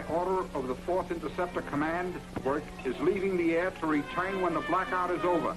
order of the 4th Interceptor Command, work is leaving the air to return when the blackout is over.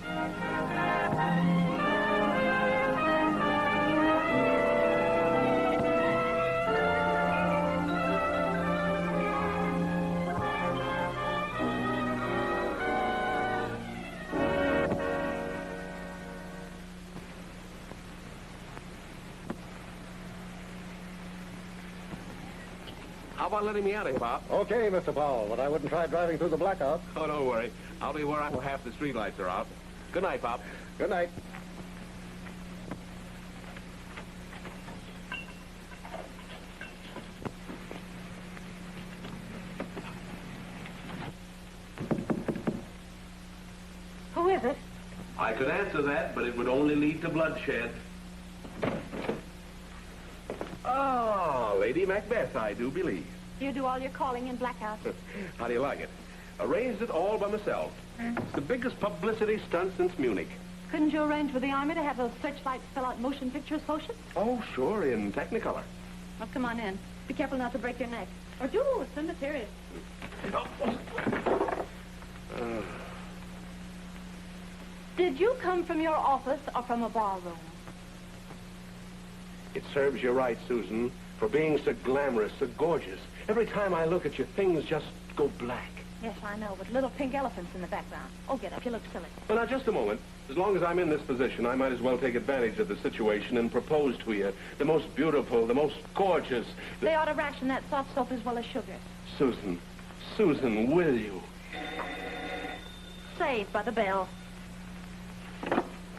How about letting me out of here, Bob? Okay, Mr. Powell, but I wouldn't try driving through the blackout. Oh, don't worry. I'll be where I know half the streetlights are out. Good night, Bob. Good night. Who is it? I could answer that, but it would only lead to bloodshed. Oh, Lady Macbeth, I do believe. You do all your calling in blackout. How do you like it? Arranged it all by myself. It's the biggest publicity stunt since Munich. Couldn't you arrange with the Army to have those searchlights spell out motion picture associates? Oh, sure, in Technicolor. Well, come on in. Be careful not to break your neck. Or do, it's so mysterious. Did you come from your office or from a barroom? It serves you right, Susan, for being so glamorous, so gorgeous. Every time I look at you, things just go black. Yes, I know, with little pink elephants in the background. Oh, get up. You look silly. Well, now, just a moment. As long as I'm in this position, I might as well take advantage of the situation and propose to you. The most beautiful, the most gorgeous... They ought to ration that soft soap as well as sugar. Susan, will you? Saved by the bell.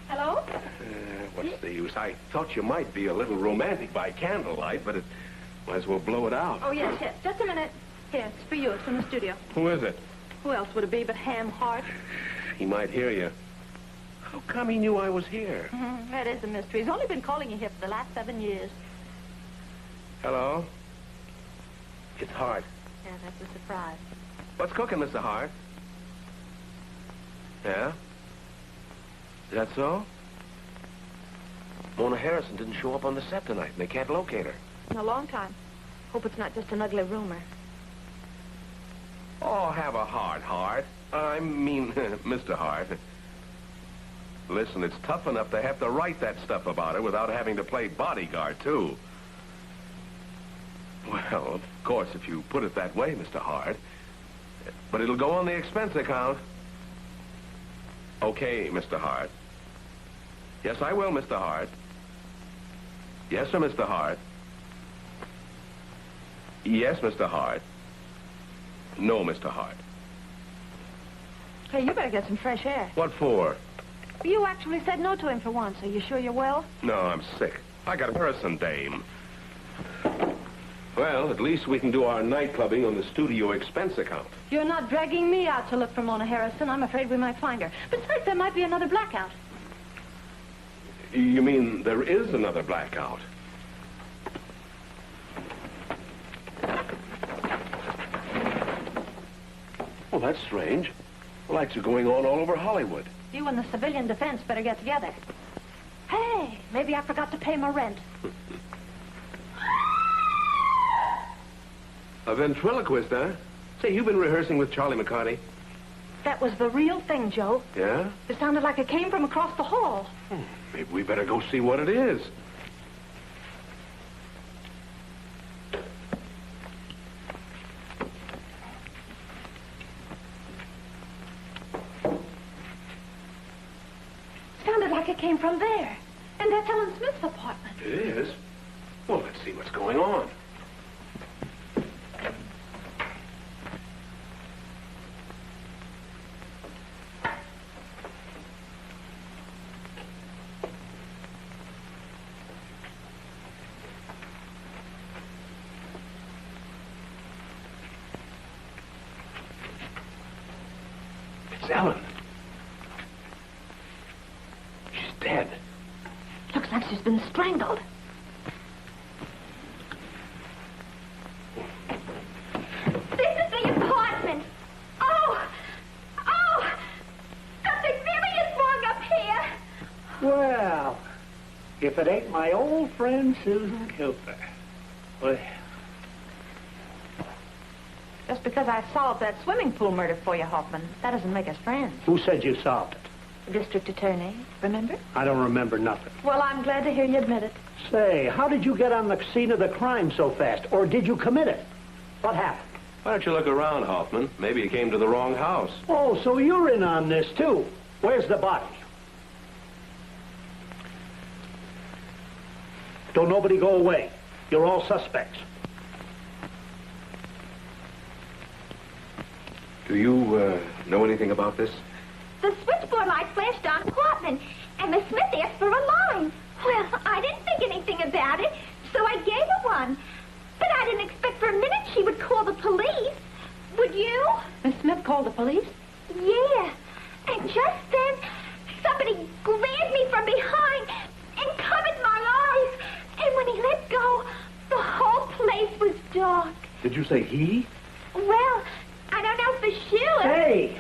Hello? What's the use? I thought you might be a little romantic by candlelight, but it might as well blow it out. Oh, yes. Just a minute. Here, it's for you. It's from the studio. Who is it? Who else would it be but Ham Hart? He might hear you. How come he knew I was here? That is a mystery. He's only been calling you here for the last 7 years. Hello? It's Hart. Yeah, that's a surprise. What's cooking, Mr. Hart? Yeah? Is that so? Mona Harrison didn't show up on the set tonight, and they can't locate her. In a long time. Hope it's not just an ugly rumor. Oh, have a heart, Hart. I mean, Mr. Hart. Listen, it's tough enough to have to write that stuff about her without having to play bodyguard, too. Well, of course, if you put it that way, Mr. Hart. But it'll go on the expense account. Okay, Mr. Hart. Yes, I will, Mr. Hart. Yes, sir, Mr. Hart. Yes, Mr. Hart. No, Mr. Hart. Hey, you better get some fresh air. What for? You actually said no to him for once. Are you sure you're well? No, I'm sick. I got a Harrison dame. Well, at least we can do our night clubbing on the studio expense account. You're not dragging me out to look for Mona Harrison. I'm afraid we might find her. Besides, there might be another blackout. You mean there is another blackout? Well, that's strange. The lights are going on all over Hollywood. You and the civilian defense better get together. Hey, maybe I forgot to pay my rent. A ventriloquist, huh? Say, you've been rehearsing with Charlie McCarty? That was the real thing, Joe. Yeah? It sounded like it came from across the hall. Maybe we better go see what it is. Sounded like it came from there. And that's Ellen Smith's apartment. It is? Well, let's see what's going on. It's Ellen. She's dead. Looks like she's been strangled. This is the apartment. Oh! Something really is wrong up here. Well, if it ain't my old friend Susan Cooper. Well, Just because I solved that swimming pool murder for you, Hoffman, that doesn't make us friends. Who said you solved it? The district attorney, remember? I don't remember nothing. Well, I'm glad to hear you admit it. Say, how did you get on the scene of the crime so fast? Or did you commit it? What happened? Why don't you look around, Hoffman? Maybe you came to the wrong house. Oh, so you're in on this, too. Where's the body? Don't nobody go away. You're all suspects. Do you, know anything about this? The switchboard light flashed on Portman, and Miss Smith asked for a line. Well, I didn't think anything about it, so I gave her one. But I didn't expect for a minute she would call the police. Would you? Miss Smith called the police? Yeah. And just then, somebody grabbed me from behind and covered my eyes. And when he let go, the whole place was dark. Did you say he? Well, I don't know for sure. Hey,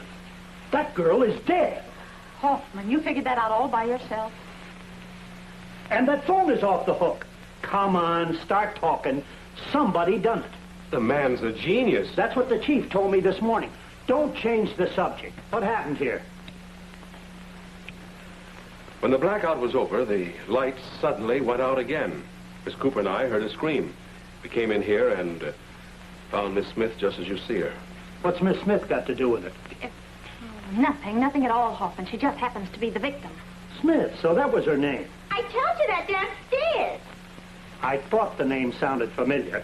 that girl is dead. Hoffman, you figured that out all by yourself. And that phone is off the hook. Come on, start talking. Somebody done it. The man's a genius. That's what the chief told me this morning. Don't change the subject. What happened here? When the blackout was over, the lights suddenly went out again. Miss Cooper and I heard a scream. We came in here and found Miss Smith just as you see her. What's Miss Smith got to do with it? Nothing at all, Hoffman. She just happens to be the victim. Smith, so that was her name. I told you that downstairs. I thought the name sounded familiar.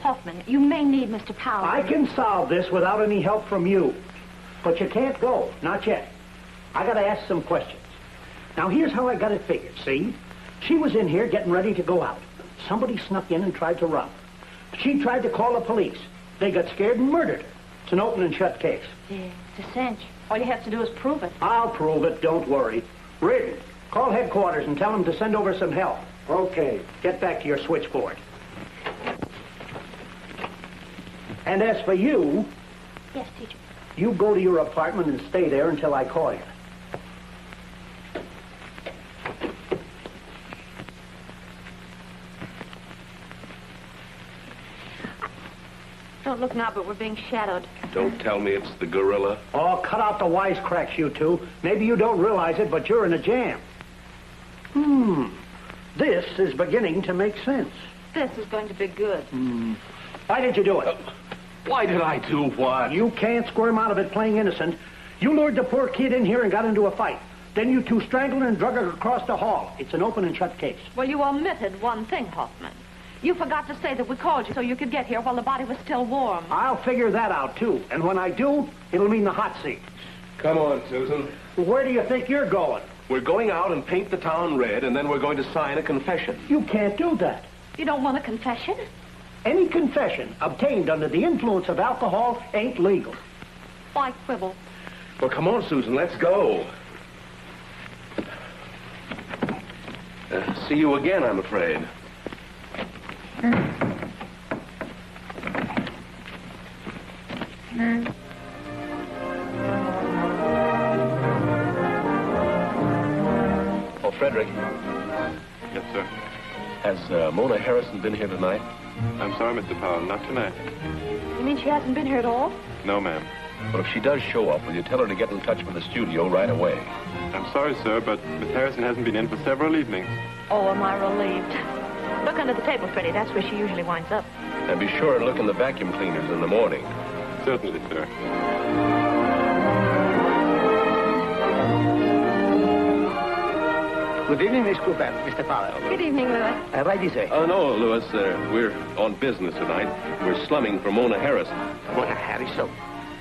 Hoffman, you may need Mr. Powell. I can solve this without any help from you. But you can't go, not yet. I gotta ask some questions. Now, here's how I got it figured, see? She was in here getting ready to go out. Somebody snuck in and tried to rob her. She tried to call the police. They got scared and murdered her. It's an open and shut case. Yeah, it's a cinch. All you have to do is prove it. I'll prove it, don't worry. Reardon, call headquarters and tell them to send over some help. Okay, get back to your switchboard. And as for you, Yes, teacher. you go to your apartment and stay there until I call you. Don't look now, but we're being shadowed. Don't tell me it's the gorilla. Oh, cut out the wisecracks, you two. Maybe you don't realize it, but you're in a jam. This is beginning to make sense. This is going to be good. Why did you do it? Why did I do what? You can't squirm out of it playing innocent. You lured the poor kid in here and got into a fight. Then you two strangled her and drug her across the hall. It's an open and shut case. Well, you omitted one thing, Hoffman. You forgot to say that we called you so you could get here while the body was still warm. I'll figure that out, too. And when I do, it'll mean the hot seat. Come on, Susan. Where do you think you're going? We're going out and paint the town red, and then we're going to sign a confession. You can't do that. You don't want a confession? Any confession obtained under the influence of alcohol ain't legal. Why quibble? Well, come on, Susan, let's go. See you again, I'm afraid. Oh, Frederick. Yes, sir. Has Mona Harrison been here tonight? I'm sorry, Mr. Powell, not tonight. You mean she hasn't been here at all? No, ma'am. Well, if she does show up, will you tell her to get in touch with the studio right away? I'm sorry, sir, but Miss Harrison hasn't been in for several evenings. Oh, am I relieved. Look under the table, Freddie. That's where she usually winds up. And be sure and look in the vacuum cleaners in the morning. Certainly, sir. Good evening, Miss Cooper. Mr. Powell. Good evening, Louis. Right this way. Oh, no, Louis. We're on business tonight. We're slumming for Mona Harrison. Mona Harrison.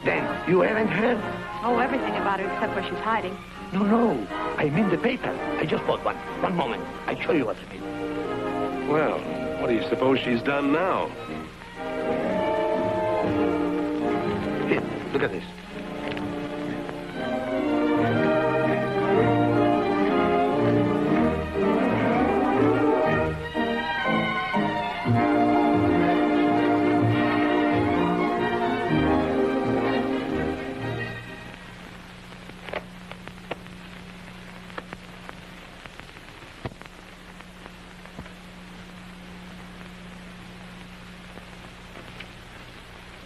Then, you haven't heard? Oh, everything about her except where she's hiding. No. I mean the paper. I just bought one. One moment. I'll show you what's in it. Well, what do you suppose she's done now? Here, look at this.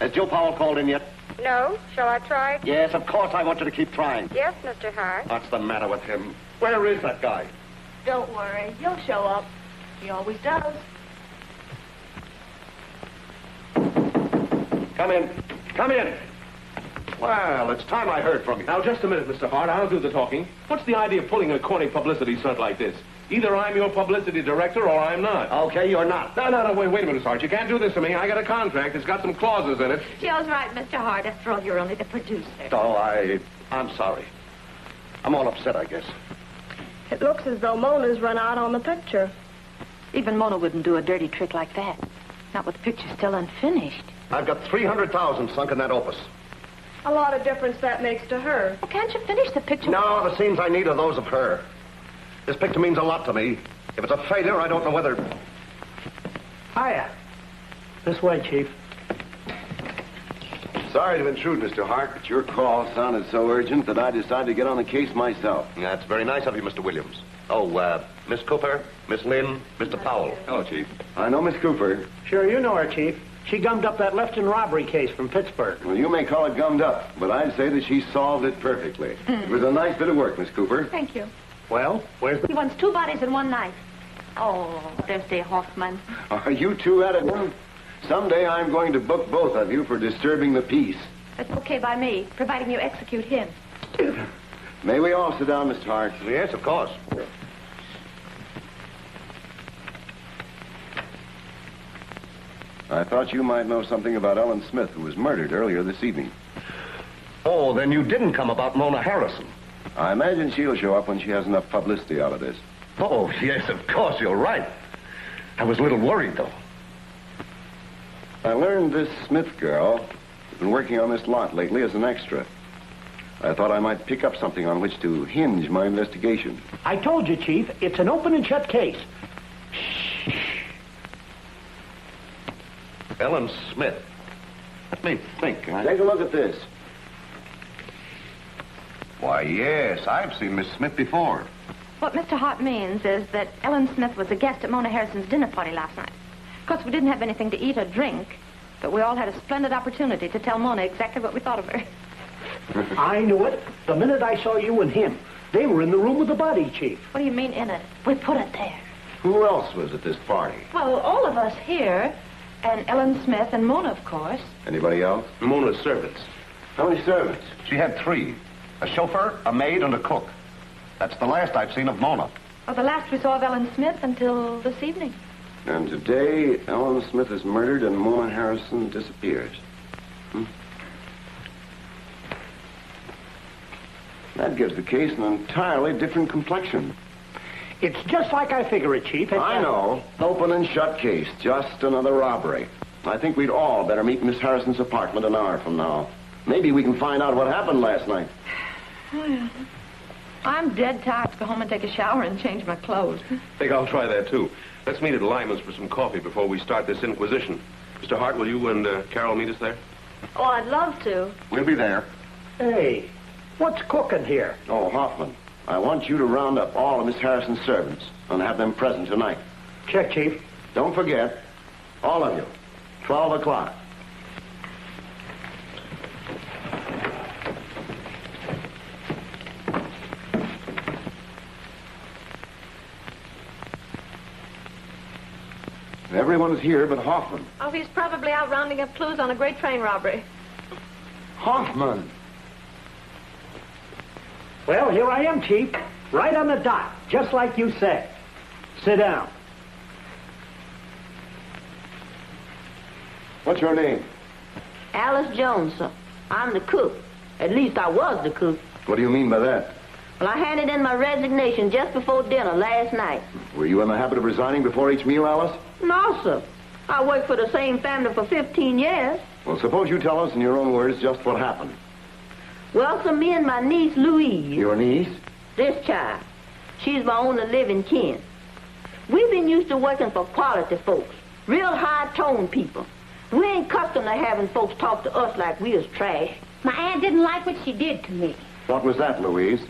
Has Joe Powell called in yet? No. Shall I try? Yes, of course I want you to keep trying. Yes, Mr. Hart. What's the matter with him? Where is that guy? Don't worry. He'll show up. He always does. Come in. Come in. Well, it's time I heard from you. Now, just a minute, Mr. Hart. I'll do the talking. What's the idea of pulling a corny publicity stunt like this? Either I'm your publicity director or I'm not. Okay, you're not. No, wait a minute, Mr. Hart. You can't do this to me. I got a contract. It's got some clauses in it. Jill's right, Mr. Hart. After all, you're only the producer. Oh, I'm sorry. I'm all upset, I guess. It looks as though Mona's run out on the picture. Even Mona wouldn't do a dirty trick like that. Not with the picture still unfinished. I've got $300,000 sunk in that opus. A lot of difference that makes to her. Well, can't you finish the picture? No, the scenes I need are those of her. This picture means a lot to me. If it's a failure, I don't know whether... Hiya. This way, Chief. Sorry to intrude, Mr. Hart, but your call sounded so urgent that I decided to get on the case myself. That's very nice of you, Mr. Williams. Oh, Miss Cooper, Miss Lynn, Mr. Powell. Hello, Chief. I know Miss Cooper. Sure, you know her, Chief. She gummed up that Lefton robbery case from Pittsburgh. Well, you may call it gummed up, but I'd say that she solved it perfectly. It was a nice bit of work, Miss Cooper. Thank you. Well, where's the... He wants 2 bodies in one night. Oh, there's the Hoffman. Are you two at it now? Someday I'm going to book both of you for disturbing the peace. That's okay by me, providing you execute him. May we all sit down, Mr. Hart? Yes, of course. I thought you might know something about Ellen Smith, who was murdered earlier this evening. Oh, then you didn't come about Mona Harrison. I imagine she'll show up when she has enough publicity out of this. Oh, yes, of course, you're right. I was a little worried, though. I learned this Smith girl has been working on this lot lately as an extra. I thought I might pick up something on which to hinge my investigation. I told you, Chief, it's an open and shut case. Ellen Smith. Let me think. Take a look at this. Why, yes, I've seen Miss Smith before. What Mr. Hart means is that Ellen Smith was a guest at Mona Harrison's dinner party last night. Of course, we didn't have anything to eat or drink, but we all had a splendid opportunity to tell Mona exactly what we thought of her. I knew it. The minute I saw you and him, they were in the room with the body, Chief. What do you mean, in it? We put it there. Who else was at this party? Well, all of us here, and Ellen Smith and Mona, of course. Anybody else? Mona's servants. How many servants? She had 3. A chauffeur, a maid, and a cook. That's the last I've seen of Mona. Well, the last we saw of Ellen Smith until this evening. And today, Ellen Smith is murdered and Mona Harrison disappears. That gives the case an entirely different complexion. It's just like I figure it, Chief. I know. Open and shut case. Just another robbery. I think we'd all better meet Miss Harrison's apartment an hour from now. Maybe we can find out what happened last night. I'm dead tired to go home and take a shower and change my clothes. I think I'll try that, too. Let's meet at Lyman's for some coffee before we start this inquisition. Mr. Hart, will you and Carol meet us there? Oh, I'd love to. We'll be there. Hey, what's cooking here? Oh, Hoffman, I want you to round up all of Miss Harrison's servants and have them present tonight. Check, Chief. Don't forget, all of you, 12 o'clock. Everyone is here but Hoffman. Oh, he's probably out rounding up clues on a great train robbery. Hoffman! Well, here I am, Chief. Right on the dot, just like you said. Sit down. What's your name? Alice Jones, sir. I'm the cook. At least I was the cook. What do you mean by that? Well, I handed in my resignation just before dinner last night. Were you in the habit of resigning before each meal, Alice? No, sir. I worked for the same family for 15 years. Well, suppose you tell us in your own words just what happened. Well, sir, me and my niece, Louise. Your niece? This child. She's my only living kin. We've been used to working for quality folks. Real high-toned people. We ain't accustomed to having folks talk to us like we was trash. My aunt didn't like what she did to me. What was that, Louise?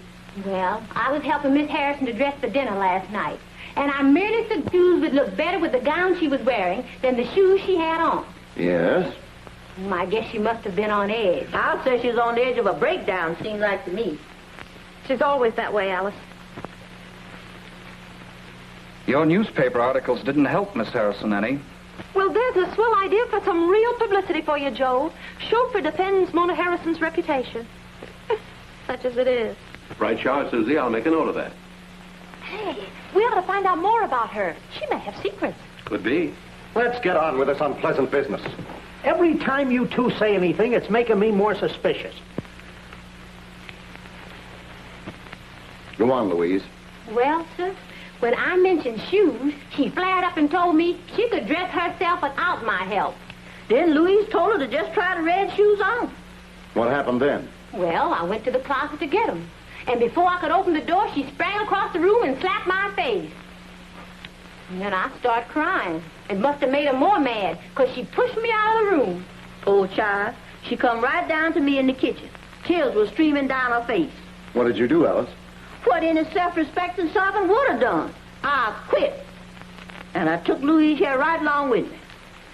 Well, I was helping Miss Harrison to dress for dinner last night, and I merely said shoes would look better with the gown she was wearing than the shoes she had on. Yes? I guess she must have been on edge. I'll say she was on the edge of a breakdown, seems like to me. She's always that way, Alice. Your newspaper articles didn't help Miss Harrison any. Well, there's a swell idea for some real publicity for you, Joe. Chauffeur defends Mona Harrison's reputation. Such as it is. Right, Charles, Susie. I'll make a note of that. Hey, we ought to find out more about her. She may have secrets. Could be. Let's get on with this unpleasant business. Every time you two say anything, it's making me more suspicious. Go on, Louise. Well, sir, when I mentioned shoes, she flared up and told me she could dress herself without my help. Then Louise told her to just try the red shoes on. What happened then? Well, I went to the closet to get them. And before I could open the door, she sprang across the room and slapped my face. And then I started crying. It must have made her more mad, because she pushed me out of the room. Poor child. She come right down to me in the kitchen. Tears were streaming down her face. What did you do, Alice? What any self-respecting servant would have done. I quit. And I took Louise here right along with me.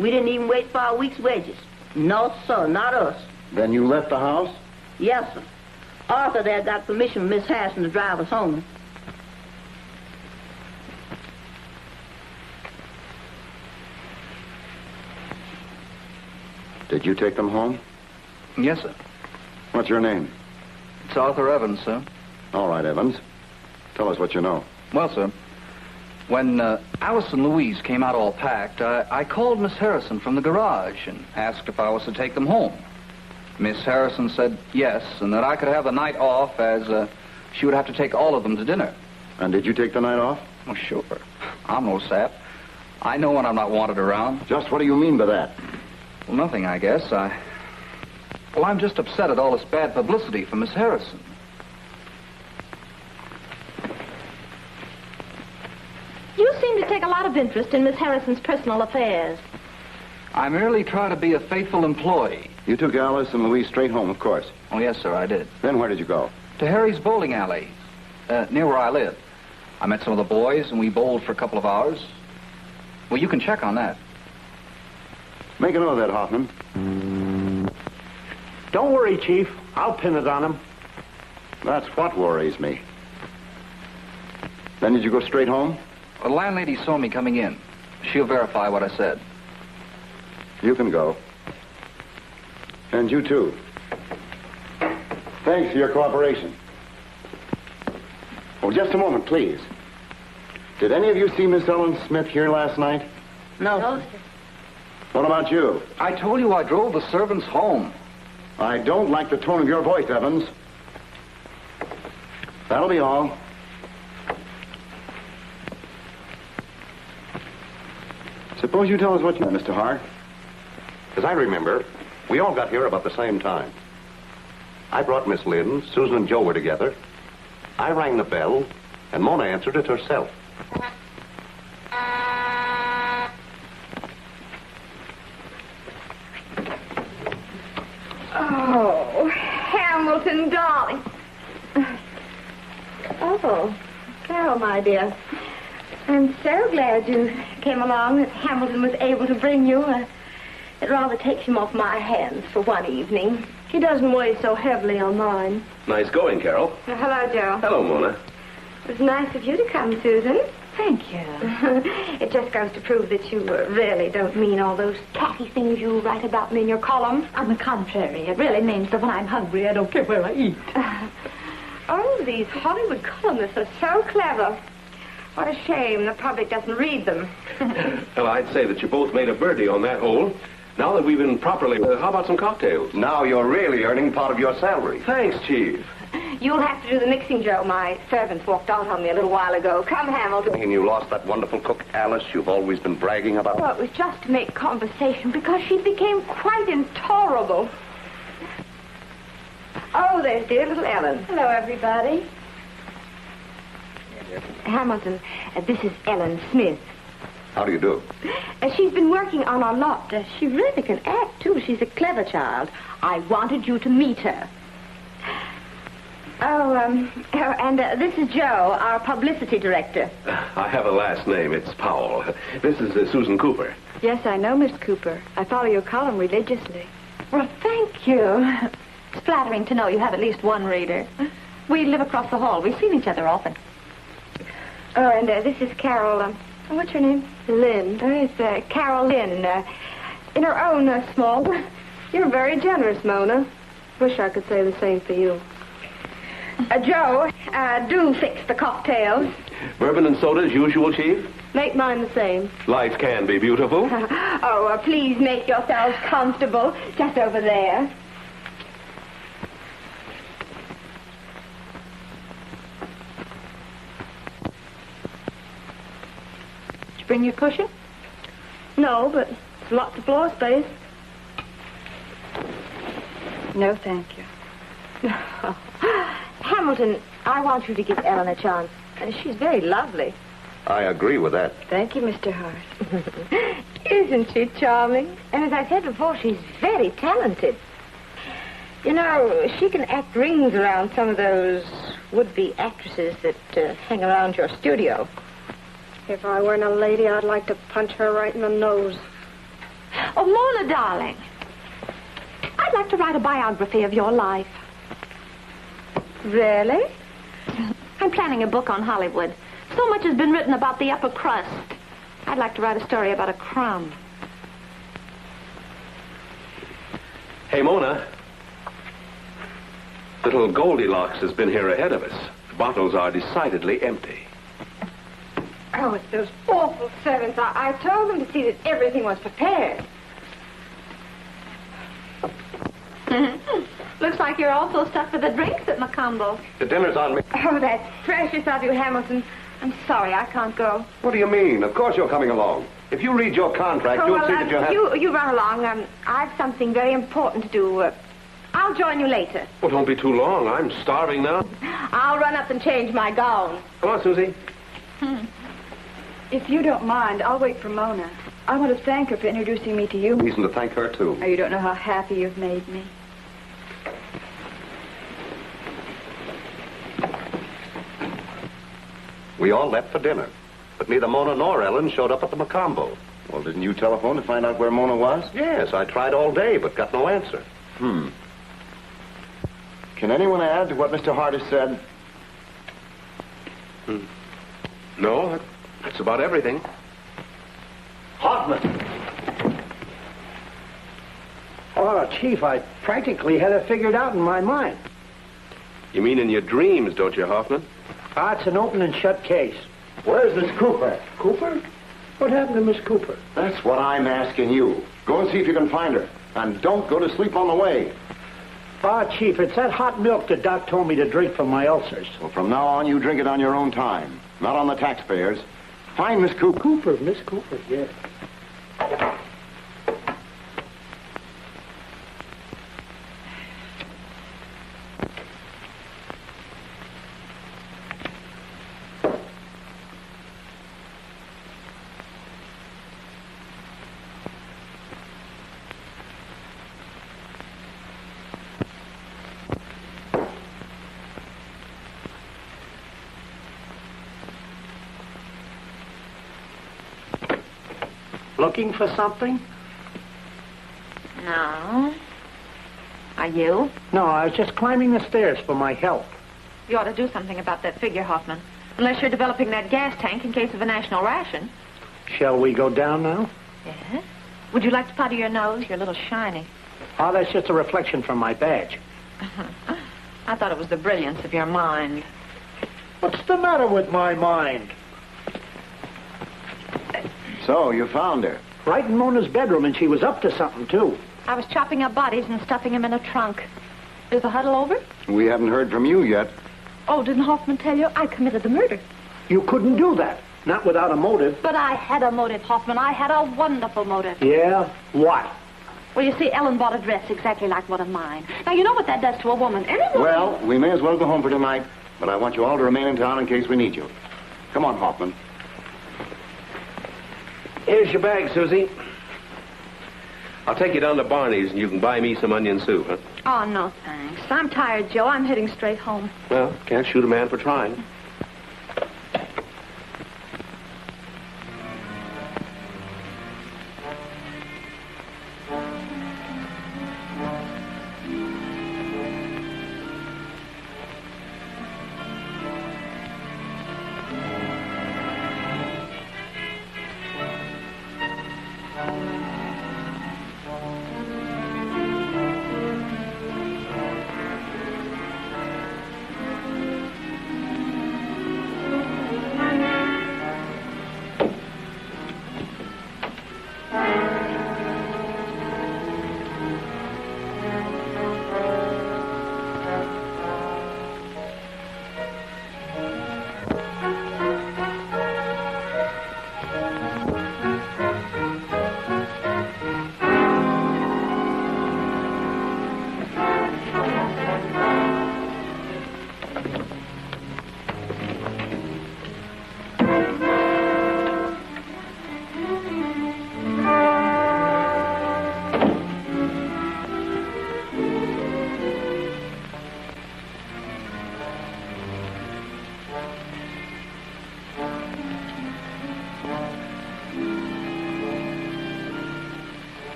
We didn't even wait for our week's wages. No, sir, not us. Then you left the house? Yes, sir. Arthur there got permission from Miss Harrison to drive us home. Did you take them home? Yes, sir. What's your name? It's Arthur Evans, sir. All right, Evans. Tell us what you know. Well, sir, when Alice and Louise came out all packed, I called Miss Harrison from the garage and asked if I was to take them home. Miss Harrison said yes, and that I could have the night off as she would have to take all of them to dinner. And did you take the night off? Well, sure. I'm no sap. I know when I'm not wanted around. Just what do you mean by that? Well, nothing, I guess. Well, I'm just upset at all this bad publicity for Miss Harrison. You seem to take a lot of interest in Miss Harrison's personal affairs. I merely try to be a faithful employee. You took Alice and Louise straight home, of course. Oh, yes, sir, I did. Then where did you go? To Harry's bowling alley, near where I live. I met some of the boys, and we bowled for a couple of hours. Well, you can check on that. Make a note of that, Hoffman. Don't worry, Chief. I'll pin it on him. That's what worries me. Then did you go straight home? The landlady saw me coming in. She'll verify what I said. You can go. And you, too. Thanks for your cooperation. Oh, just a moment, please. Did any of you see Miss Ellen Smith here last night? No, sir. What about you? I told you I drove the servants home. I don't like the tone of your voice, Evans. That'll be all. Suppose you tell us what you know, Mr. Hart. As I remember, we all got here about the same time. I brought Miss Lynn, Susan and Joe were together. I rang the bell, and Mona answered it herself. Oh, Hamilton, darling. Oh, Carol, my dear. I'm so glad you came along, that Hamilton was able to bring you. It rather takes him off my hands for one evening. He doesn't weigh so heavily on mine. Nice going, Carol. Hello, Joe. Hello, Mona. It was nice of you to come, Susan. Thank you. It just goes to prove that you really don't mean all those catty things you write about me in your column. On the contrary, it really means that when I'm hungry, I don't care where I eat. Oh, these Hollywood columnists are so clever. What a shame the public doesn't read them. Well, I'd say that you both made a birdie on that hole. Now that we've been properly... how about some cocktails? Now you're really earning part of your salary. Thanks, Chief. You'll have to do the mixing, Joe. My servants walked out on me a little while ago. Come, Hamilton. And you lost that wonderful cook, Alice, you've always been bragging about. Well, it was just to make conversation because she became quite intolerable. Oh, there's dear little Ellen. Hello, everybody. Hamilton, this is Ellen Smith. How do you do? She's been working on our lot. She really can act, too. She's a clever child. I wanted you to meet her. Oh, and this is Joe, our publicity director. I have a last name. It's Powell. This is Susan Cooper. Yes, I know, Miss Cooper. I follow your column religiously. Well, thank you. It's flattering to know you have at least one reader. We live across the hall. We've seen each other often. Oh, and this is Carol. What's your name? Lynn. It's Carol Lynn. In her own small way. You're very generous, Mona. Wish I could say the same for you. Joe, do fix the cocktails. Bourbon and soda as usual, Chief? Make mine the same. Lights can be beautiful. Please make yourselves comfortable. Just over there. Did you bring your cushion? No, but it's lots of floor space. No, thank you. Hamilton, I want you to give Ellen a chance. She's very lovely. I agree with that. Thank you, Mr. Hart. Isn't she charming? And as I said before, she's very talented. You know, she can act rings around some of those would-be actresses that hang around your studio. If I weren't a lady, I'd like to punch her right in the nose. Oh, Mona, darling. I'd like to write a biography of your life. Really? I'm planning a book on Hollywood. So much has been written about the upper crust. I'd like to write a story about a crumb. Hey, Mona. Little Goldilocks has been here ahead of us. The bottles are decidedly empty. Oh, it's those awful servants. I told them to see that everything was prepared. Looks like you're also stuck with the drinks at Macombo. The dinner's on me. Oh, that's precious of you, Hamilton. I'm sorry, I can't go. What do you mean? Of course you're coming along. If you read your contract, you'll see that you have... You run along. I've something very important to do. I'll join you later. Well, don't be too long. I'm starving now. I'll run up and change my gown. Come on, Susie. If you don't mind, I'll wait for Mona. I want to thank her for introducing me to you. Reason to thank her, too. Oh, you don't know how happy you've made me. We all left for dinner, but neither Mona nor Ellen showed up at the Macombo. Well, didn't you telephone to find out where Mona was? Yes, I tried all day, but got no answer. Can anyone add to what Mr. Hart has said? No, that's about everything. Hoffman. Oh, Chief, I practically had it figured out in my mind. You mean in your dreams, don't you, Hoffman? It's an open and shut case. Where's Miss Cooper? Cooper? What happened to Miss Cooper? That's what I'm asking you. Go and see if you can find her. And don't go to sleep on the way. Chief, it's that hot milk that Doc told me to drink for my ulcers. Well, from now on, you drink it on your own time. Not on the taxpayers. Find Miss Cooper. Miss Cooper, yes. Looking for something? No. Are you? No, I was just climbing the stairs for my health. You ought to do something about that figure, Hoffman. Unless you're developing that gas tank in case of a national ration. Shall we go down now? Yes. Would you like to powder your nose? You're a little shiny. Oh, that's just a reflection from my badge. I thought it was the brilliance of your mind. What's the matter with my mind? So, you found her. Right in Mona's bedroom, and she was up to something, too. I was chopping up bodies and stuffing them in a trunk. Is the huddle over? We haven't heard from you yet. Oh, didn't Hoffman tell you? I committed the murder. You couldn't do that. Not without a motive. But I had a motive, Hoffman. I had a wonderful motive. Yeah? What? Well, you see, Ellen bought a dress exactly like one of mine. Now, you know what that does to a woman. Any woman... Well, we may as well go home for tonight, but I want you all to remain in town in case we need you. Come on, Hoffman. Here's your bag, Susie. I'll take you down to Barney's and you can buy me some onion soup, huh? Oh, no, thanks. I'm tired, Joe. I'm heading straight home. Well, can't shoot a man for trying.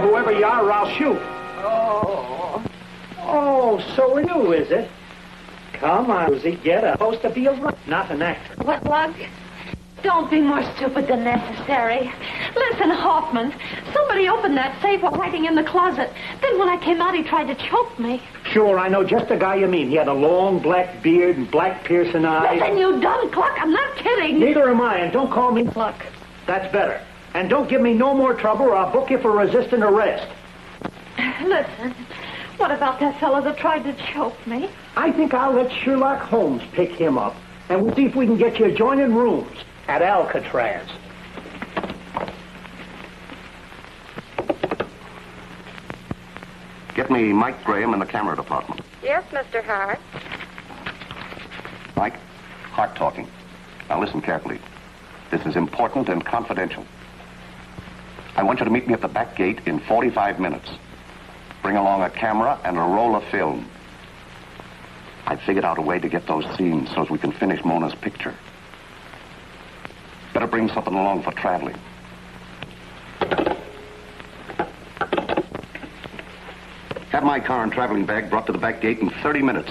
Whoever you are, or I'll shoot. Oh, so you, is it? Come on, Susie, get up. Supposed to be a runner, not an actor. What, Lug? Don't be more stupid than necessary. Listen, Hoffman, somebody opened that safe while hiding in the closet. Then when I came out, he tried to choke me. Sure, I know just the guy you mean. He had a long black beard and black piercing eyes. Listen, you dumb cluck, I'm not kidding. Neither am I, and don't call me Cluck. That's better. And don't give me no more trouble or I'll book you for resisting arrest. Listen, what about that fellow that tried to choke me? I think I'll let Sherlock Holmes pick him up, and we'll see if we can get you adjoining rooms at Alcatraz. Get me Mike Graham in the camera department. Yes, Mr. Hart. Mike, Hart talking. Now listen carefully. This is important and confidential. I want you to meet me at the back gate in 45 minutes. Bring along a camera and a roll of film. I've figured out a way to get those scenes so as we can finish Mona's picture. Better bring something along for traveling. Have my car and traveling bag brought to the back gate in 30 minutes.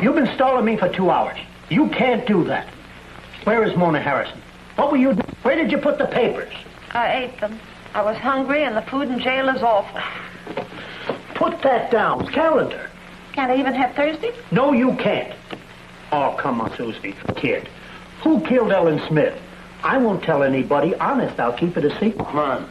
You've been stalling me for 2 hours. You can't do that. Where is Mona Harrison? What were you doing? Where did you put the papers? I ate them. I was hungry, and the food in jail is awful. Put that down. Calendar. Can't I even have Thursday? No, you can't. Oh, come on, Susie. Kid. Who killed Ellen Smith? I won't tell anybody. Honest, I'll keep it a secret. Come on.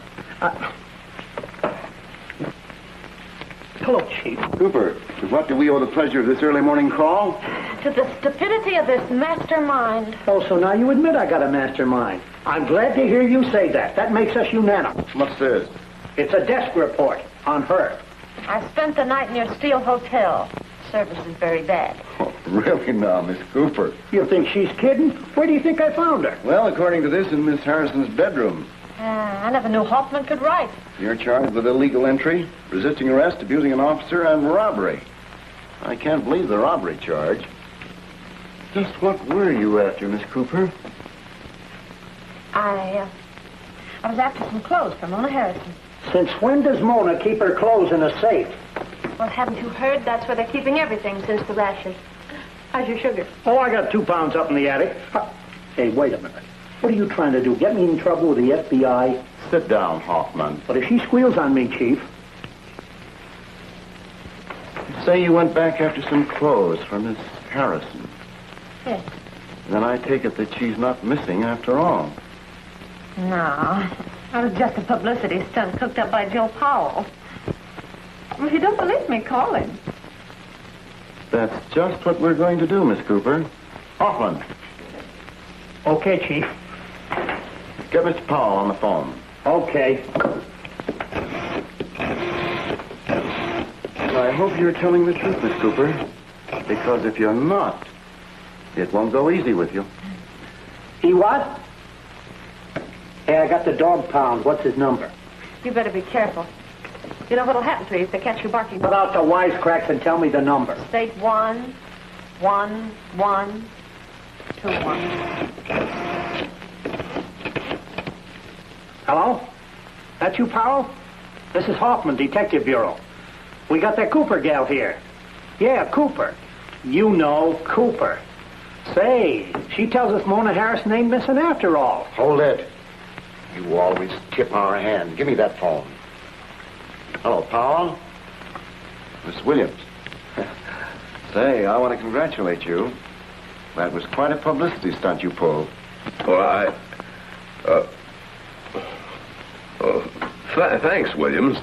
Hello, Chief. Cooper, to what do we owe the pleasure of this early morning call? To the stupidity of this mastermind. Oh, so now you admit I got a mastermind. I'm glad to hear you say that. That makes us unanimous. What's this? It's a desk report on her. I spent the night near Steele Hotel. Service is very bad. Oh, really now, Miss Cooper? You think she's kidding? Where do you think I found her? Well, according to this, in Miss Harrison's bedroom. I never knew Hoffman could write. You're charged with illegal entry, resisting arrest, abusing an officer, and robbery. I can't believe the robbery charge. Just what were you after, Miss Cooper? I was after some clothes for Mona Harrison. Since when does Mona keep her clothes in a safe? Well, haven't you heard? That's where they're keeping everything since the rashes. How's your sugar? Oh, I got 2 pounds up in the attic. Hey, wait a minute. What are you trying to do? Get me in trouble with the FBI? Sit down, Hoffman. But if she squeals on me, Chief... Say you went back after some clothes for Miss Harrison. Yes. Then I take it that she's not missing after all. No. That was just a publicity stunt cooked up by Joe Powell. Well, if you don't believe me, call him. That's just what we're going to do, Miss Cooper. Hoffman. Okay, Chief. Get Mr. Powell on the phone. Okay. I hope you're telling the truth, Miss Cooper. Because if you're not, it won't go easy with you. He what? Hey, I got the dog pound. What's his number? You better be careful. You know what'll happen to you if they catch you barking. Put out the wisecracks and tell me the number. State 1, 1, 1, 2, 1. Hello? That you, Powell? This is Hoffman, Detective Bureau. We got that Cooper gal here. Yeah, Cooper. You know, Cooper. Say, she tells us Mona Harrison ain't missing after all. Hold it. You always tip our hand. Give me that phone. Hello, Powell. Miss Williams. Say, I want to congratulate you. That was quite a publicity stunt you pulled. Well, thanks, Williams.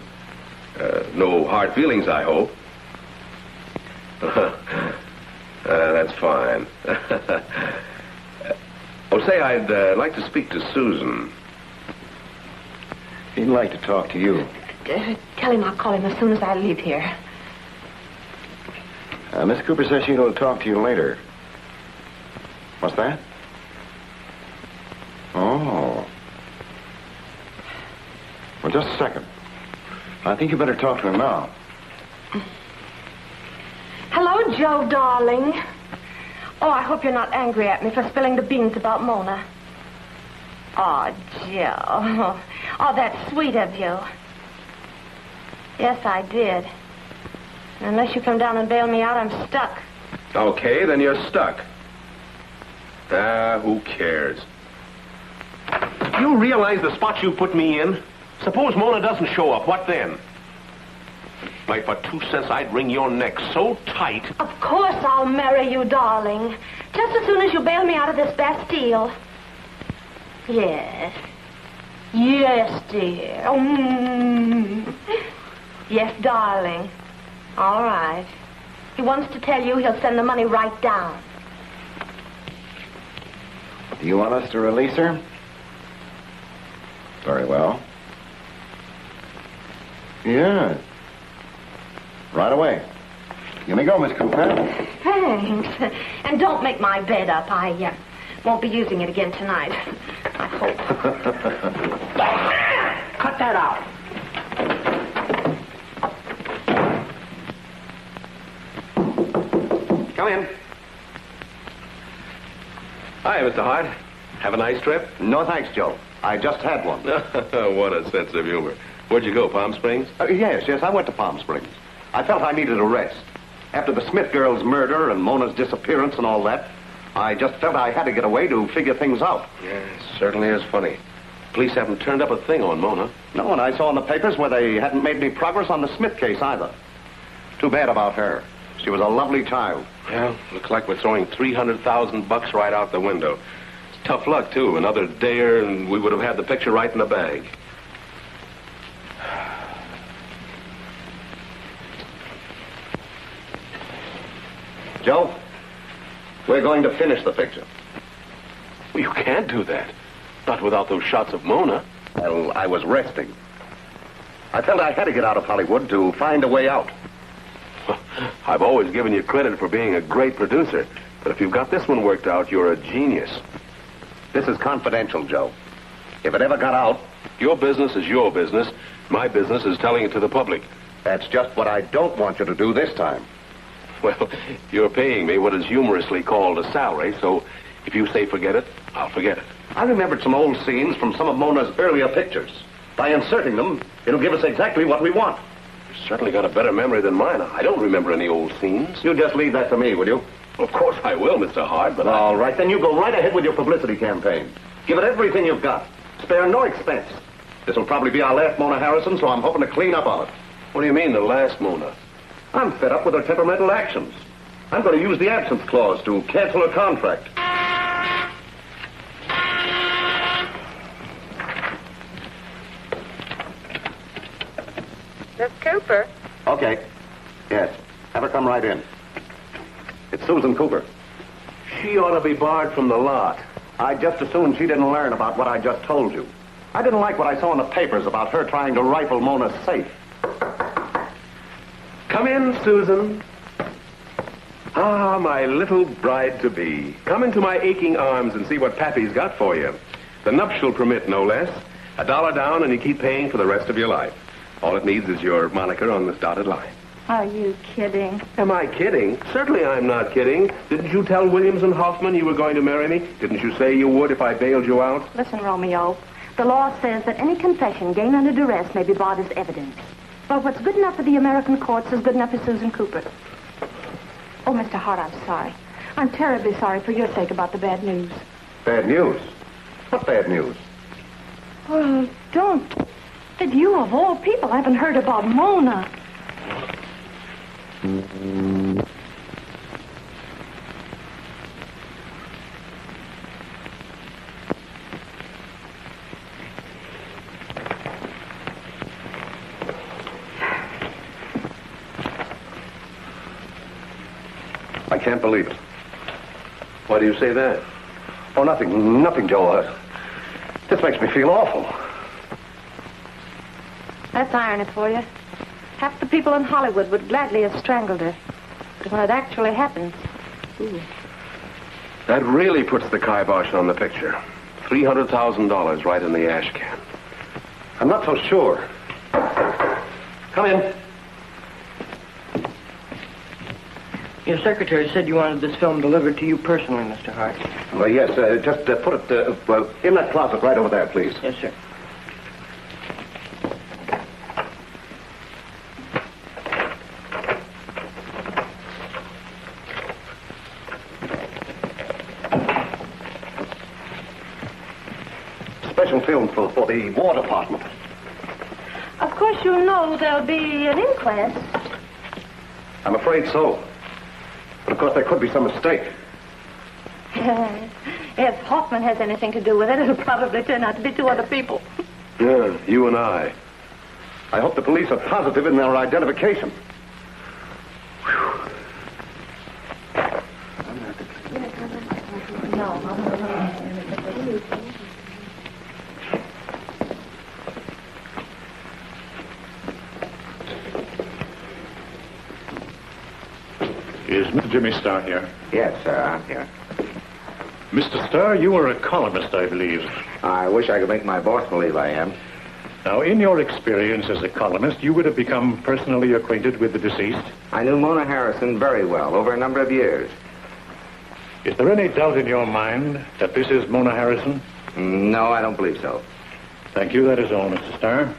No hard feelings, I hope. That's fine. Say, I'd like to speak to Susan. He'd like to talk to you. Tell him I'll call him as soon as I leave here. Miss Cooper says she'll talk to you later. What's that? Oh. Well, just a second. I think you better talk to him now. Hello, Joe, darling. Oh, I hope you're not angry at me for spilling the beans about Mona. Oh, Joe. Oh, that's sweet of you. Yes, I did. Unless you come down and bail me out, I'm stuck. Okay, then you're stuck. Who cares? You realize the spot you put me in? Suppose Mona doesn't show up, what then? Like for 2 cents, I'd wring your neck so tight. Of course I'll marry you, darling. Just as soon as you bail me out of this Bastille. Yes. Yes, dear. Yes, darling. All right. He wants to tell you he'll send the money right down. Do you want us to release her? Very well. Yeah. Right away. Here we go, Miss Cooper. Thanks. And don't make my bed up. I won't be using it again tonight. I hope. Cut that out. Come in. Hi, Mr. Hart. Have a nice trip? No, thanks, Joe. I just had one. What a sense of humor. Where'd you go, Palm Springs? Yes, I went to Palm Springs. I felt I needed a rest. After the Smith girl's murder and Mona's disappearance and all that, I just felt I had to get away to figure things out. Yeah, it certainly is funny. Police haven't turned up a thing on Mona. No, and I saw in the papers where they hadn't made any progress on the Smith case either. Too bad about her. She was a lovely child. Well, looks like we're throwing $300,000 right out the window. It's tough luck, too. Another dayer, and we would have had the picture right in the bag. Joe, we're going to finish the picture. Well, you can't do that. Not without those shots of Mona. Well, I was resting. I felt I had to get out of Hollywood to find a way out. I've always given you credit for being a great producer. But if you've got this one worked out, you're a genius. This is confidential, Joe. If it ever got out... Your business is your business. My business is telling it to the public. That's just what I don't want you to do this time. Well, you're paying me what is humorously called a salary, so if you say forget it, I'll forget it. I remembered some old scenes from some of Mona's earlier pictures. By inserting them, it'll give us exactly what we want. You're certainly got a better memory than mine. I don't remember any old scenes. You just leave that to me, will you? Of course I will, Mr. Hart, but All right, then you go right ahead with your publicity campaign. Give it everything you've got. Spare no expense. This will probably be our last Mona Harrison, so I'm hoping to clean up on it. What do you mean, the last Mona? I'm fed up with her temperamental actions. I'm going to use the absence clause to cancel her contract. Miss Cooper? Okay. Yes. Have her come right in. It's Susan Cooper. She ought to be barred from the lot. I'd just as soon she didn't learn about what I just told you. I didn't like what I saw in the papers about her trying to rifle Mona's safe. Come in, Susan. Ah, my little bride-to-be. Come into my aching arms and see what Pappy's got for you. The nuptial permit, no less. $1 down and you keep paying for the rest of your life. All it needs is your moniker on this dotted line. Are you kidding? Am I kidding? Certainly I'm not kidding. Didn't you tell Williams and Hoffman you were going to marry me? Didn't you say you would if I bailed you out? Listen, Romeo. The law says that any confession gained under duress may be barred as evidence. But what's good enough for the American courts is good enough for Susan Cooper. Oh, Mr. Hart, I'm sorry. I'm terribly sorry for your sake about the bad news. Bad news? What bad news? Well, don't. That you, of all people, haven't heard about Mona. I can't believe it. Why do you say that? Oh, nothing, Joe. This makes me feel awful. That's irony for you. Half the people in Hollywood would gladly have strangled her. But when it actually happens... Ooh. That really puts the kibosh on the picture. $300,000 right in the ash can. I'm not so sure. Come in. Your secretary said you wanted this film delivered to you personally, Mr. Hart. Well, yes, just put it in that closet right over there, please. Yes, sir. Special film for the War Department. Of course you know there'll be an inquest. I'm afraid so. But of course there could be some mistake. If Hoffman has anything to do with it, it'll probably turn out to be two other people. Yeah, you and I. I hope the police are positive in their identification. Is Mr. Jimmy Starr here? Yes, sir, I'm here. Mr. Starr, you are a columnist, I believe. I wish I could make my boss believe I am. Now, in your experience as a columnist, you would have become personally acquainted with the deceased? I knew Mona Harrison very well, over a number of years. Is there any doubt in your mind that this is Mona Harrison? No, I don't believe so. Thank you. That is all, Mr. Starr.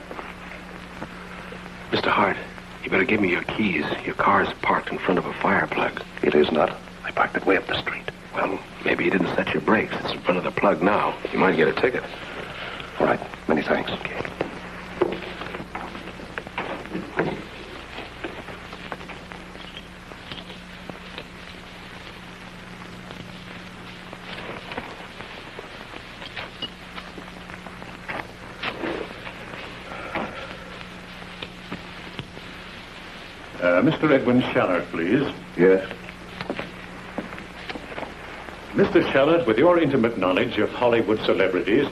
Mr. Hart, you better give me your keys. Your car's parked in front of a fire plug. It is not. I parked it way up the street. Well, maybe you didn't set your brakes. It's in front of the plug now. You might get a ticket. All right. Many thanks. Okay. Mr. Edwin Shallard, please. Yes. Mr. Shallard, with your intimate knowledge of Hollywood celebrities,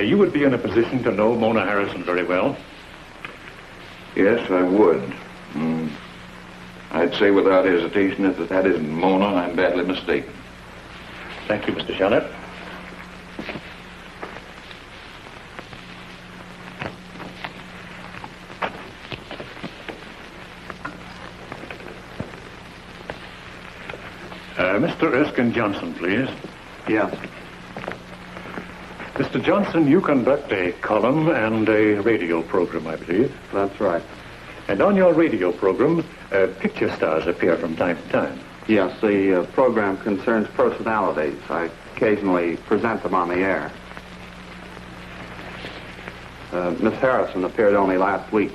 you would be in a position to know Mona Harrison very well. Yes, I would. I'd say without hesitation if that isn't Mona, I'm badly mistaken. Thank you, Mr. Shallard. Mr. Erskine Johnson, please. Yes. Mr. Johnson, you conduct a column and a radio program, I believe. That's right. And on your radio program, picture stars appear from time to time. Yes, the program concerns personalities. I occasionally present them on the air. Miss Harrison appeared only last week.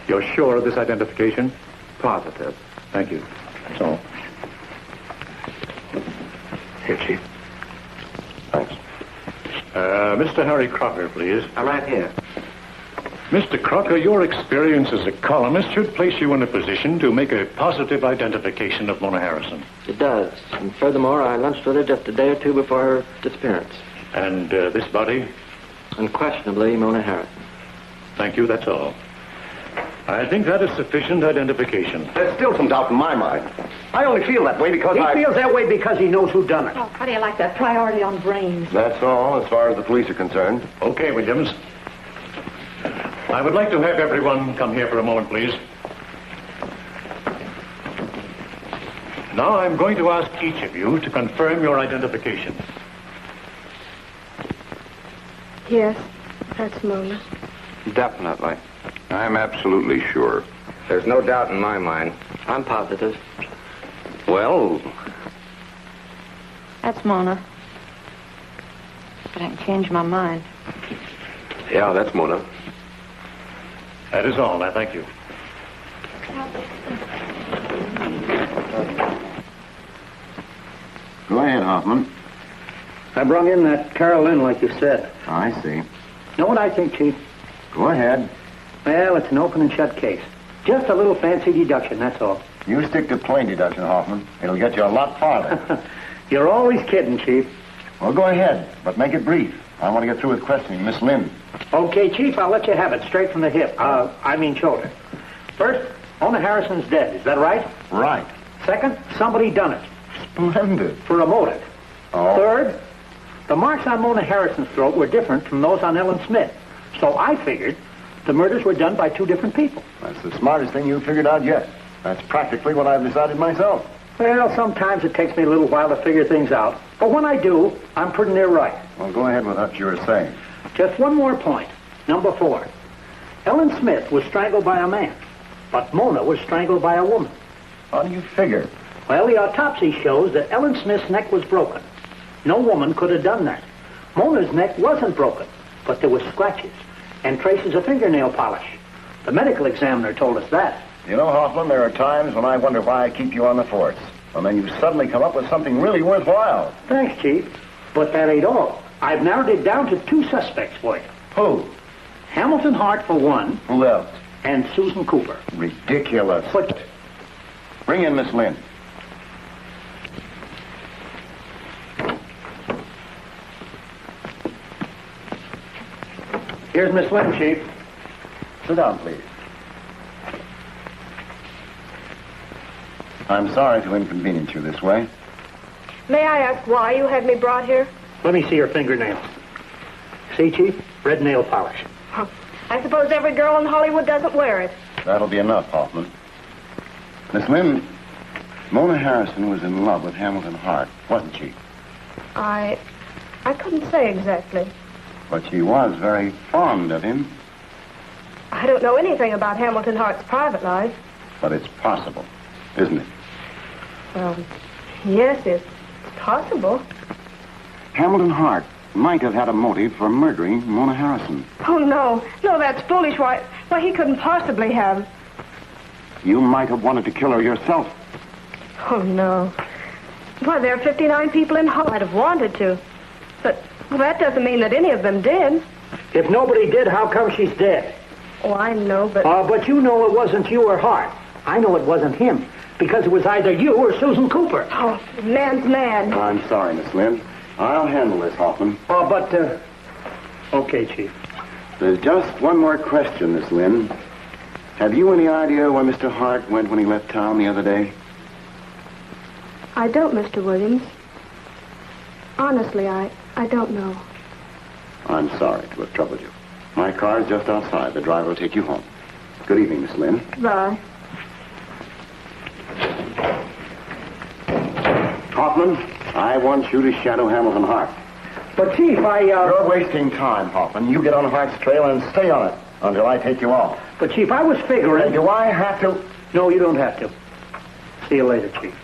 You're sure of this identification? Positive. Thank you. That's all. Here, Chief. Thanks. Mr. Harry Crocker, please. I'm right here. Mr. Crocker, your experience as a columnist should place you in a position to make a positive identification of Mona Harrison. It does. And furthermore, I lunched with her just a day or two before her disappearance. And this body? Unquestionably, Mona Harrison. Thank you, that's all. I think that is sufficient identification. There's still some doubt in my mind. I only feel that way because He feels that way because he knows who done it. Oh, how do you like that priority on brains? That's all as far as the police are concerned. Okay, Williams. I would like to have everyone come here for a moment, please. Now I'm going to ask each of you to confirm your identification. Yes, that's Mona. Definitely. I'm absolutely sure. There's no doubt in my mind. I'm positive. Well, That's Mona. But I can change my mind. yeah, that's Mona. That is all. I thank you. Go ahead, Hoffman. I brung in that Carol Lynn like you said. I see. Know what I think, Chief? Go ahead. Well, it's an open and shut case. Just a little fancy deduction, that's all. You stick to plain deduction, Hoffman. It'll get you a lot farther. You're always kidding, Chief. Well, go ahead, but make it brief. I want to get through with questioning Miss Lynn. Okay, Chief, I'll let you have it straight from the hip. Shoulder. First, Mona Harrison's dead. Is that right? Right. Second, somebody done it. Splendid. For a motive. Oh. Third, the marks on Mona Harrison's throat were different from those on Ellen Smith. So I figured the murders were done by two different people. That's the smartest thing you've figured out yet. That's practically what I've decided myself. Well, sometimes it takes me a little while to figure things out. But when I do, I'm pretty near right. Well, go ahead with what you were saying. Just one more point. Number 4. Ellen Smith was strangled by a man, but Mona was strangled by a woman. How do you figure? Well, the autopsy shows that Ellen Smith's neck was broken. No woman could have done that. Mona's neck wasn't broken, but there were scratches and traces of fingernail polish. The medical examiner told us that. You know, Hoffman, there are times when I wonder why I keep you on the force. And then you suddenly come up with something really worthwhile. Thanks, Chief. But that ain't all. I've narrowed it down to 2 suspects for you. Who? Hamilton Hart for one. Who else? And Susan Cooper. Ridiculous. But bring in Miss Lynn. Here's Miss Lynn, Chief. Sit down, please. I'm sorry to inconvenience you this way. May I ask why you had me brought here? Let me see your fingernails. See, Chief? Red nail polish. Huh. I suppose every girl in Hollywood doesn't wear it. That'll be enough, Hoffman. Miss Lynn, Mona Harrison was in love with Hamilton Hart, wasn't she? I couldn't say exactly. But she was very fond of him. I don't know anything about Hamilton Hart's private life. But it's possible, isn't it? Yes, it's possible. Hamilton Hart might have had a motive for murdering Mona Harrison. Oh, no. No, that's foolish. Why, he couldn't possibly have. You might have wanted to kill her yourself. Oh, no. Why, there are 59 people in Hollywood. I'd have wanted to. But that doesn't mean that any of them did. If nobody did, how come she's dead? Oh, I know, but... But you know it wasn't you or Hart. I know it wasn't him. Because it was either you or Susan Cooper. Oh, man's mad. I'm sorry, Miss Lynn. I'll handle this, Hoffman. Okay, Chief. There's just one more question, Miss Lynn. Have you any idea where Mr. Hart went when he left town the other day? I don't, Mr. Williams. Honestly, I don't know. I'm sorry to have troubled you. My car's just outside. The driver will take you home. Good evening, Miss Lynn. Bye. Hoffman, I want you to shadow Hamilton Hart. But, Chief, You're wasting time, Hoffman. You get on Hart's trail and stay on it until I take you off. But, Chief, I was figuring... Do I have to? No, you don't have to. See you later, Chief.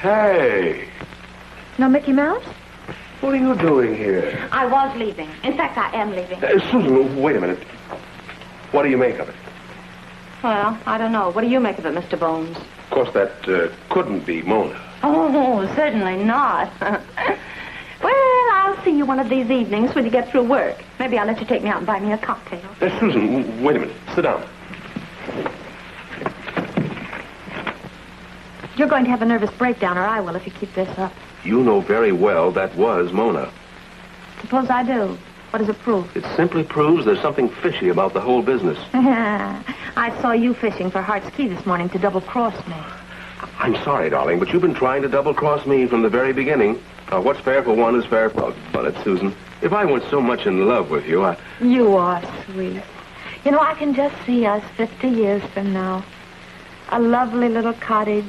Hey, No Mickey Mouse? what are you doing here? I was leaving. In fact, I am leaving. Susan, wait a minute. What do you make of it? Well, I don't know. What do you make of it, Mr. Bones? Of course, that couldn't be Mona. Oh, certainly not. Well, I'll see you one of these evenings when you get through work. Maybe I'll let you take me out and buy me a cocktail. Susan, wait a minute. Sit down. You're going to have a nervous breakdown, or I will if you keep this up. You know very well that was Mona. Suppose I do. What does it prove? It simply proves there's something fishy about the whole business. I saw you fishing for Hart's Key this morning to double-cross me. I'm sorry, darling, but you've been trying to double-cross me from the very beginning. What's fair for one is fair for... But it's Susan. If I weren't so much in love with you, You are sweet. You know, I can just see us 50 years from now. A lovely little cottage,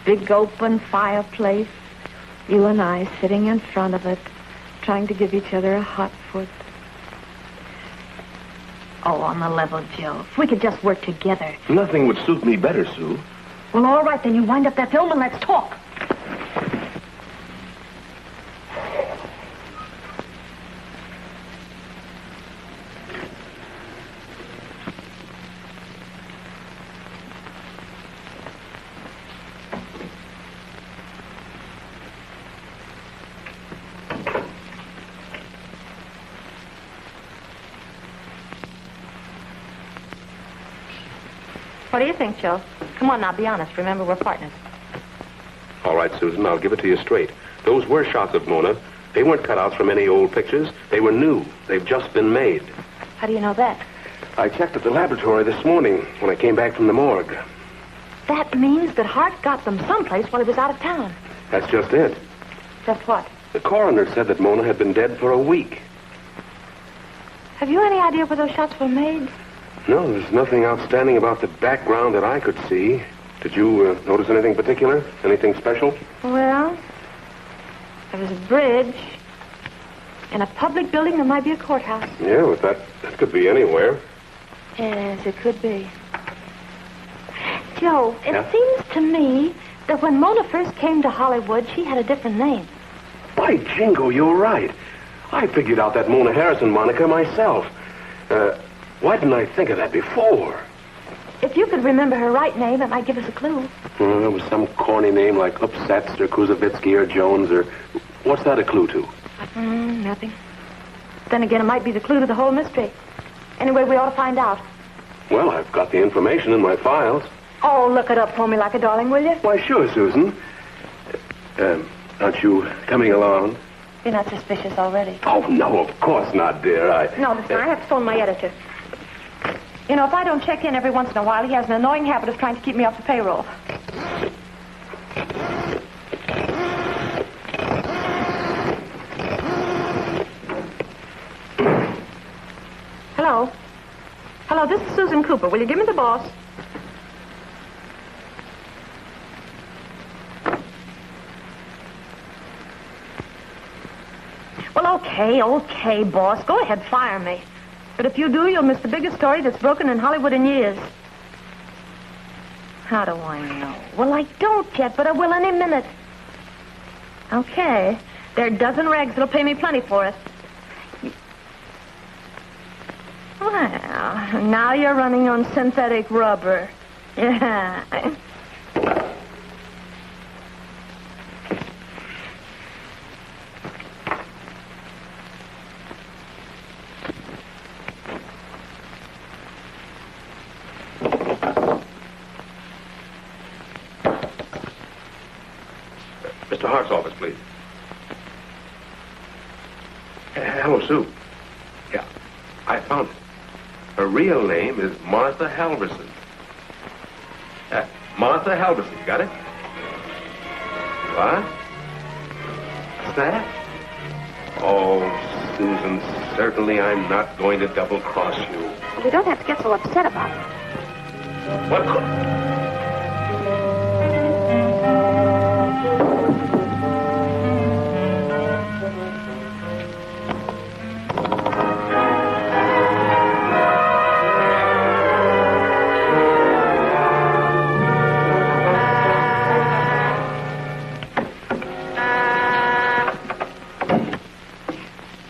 big open fireplace. You and I sitting in front of it, trying to give each other a hot foot. Oh, on the level, Joe. If we could just work together. Nothing would suit me better, Sue. Well, all right, then you wind up that film and let's talk. What do you think, Joe? Come on now, be honest. Remember, we're partners. All right, Susan, I'll give it to you straight. Those were shots of Mona. They weren't cutouts from any old pictures. They were new. They've just been made. How do you know that? I checked at the laboratory this morning when I came back from the morgue. That means that Hart got them someplace while he was out of town. That's just it. Just what? The coroner said that Mona had been dead for a week. Have you any idea where those shots were made? No, there's nothing outstanding about the background that I could see. Did you notice anything particular? Anything special? Well, there was a bridge and a public building that might be a courthouse. Yeah, but that could be anywhere. Yes, it could be. Joe, it Yeah? seems to me that when Mona first came to Hollywood, she had a different name. By jingo, you're right. I figured out that Mona Harrison moniker myself. Why didn't I think of that before? If you could remember her right name, it might give us a clue. It was some corny name like Upsets or Kuzovitsky or Jones or... What's that a clue to? Nothing. Then again, it might be the clue to the whole mystery. Anyway, we ought to find out. Well, I've got the information in my files. Oh, look it up for me like a darling, will you? Why, sure, Susan. Aren't you coming along? You're not suspicious already. Oh, no, of course not, dear. No, listen, I have to phone my editor. You know, if I don't check in every once in a while, he has an annoying habit of trying to keep me off the payroll. Hello? Hello, this is Susan Cooper. Will you give me the boss? Well, okay, boss. Go ahead, fire me. But if you do, you'll miss the biggest story that's broken in Hollywood in years. How do I know? Well, I don't yet, but I will any minute. Okay. There are a dozen rags that'll pay me plenty for it. Well, now you're running on synthetic rubber. Yeah. Mr. Hart's office, please. Hello, Sue. Yeah, I found it. Her real name is Martha Halverson. Martha Halverson, got it? What? What's that? Oh, Susan, certainly I'm not going to double-cross you. We don't have to get so upset about it. What?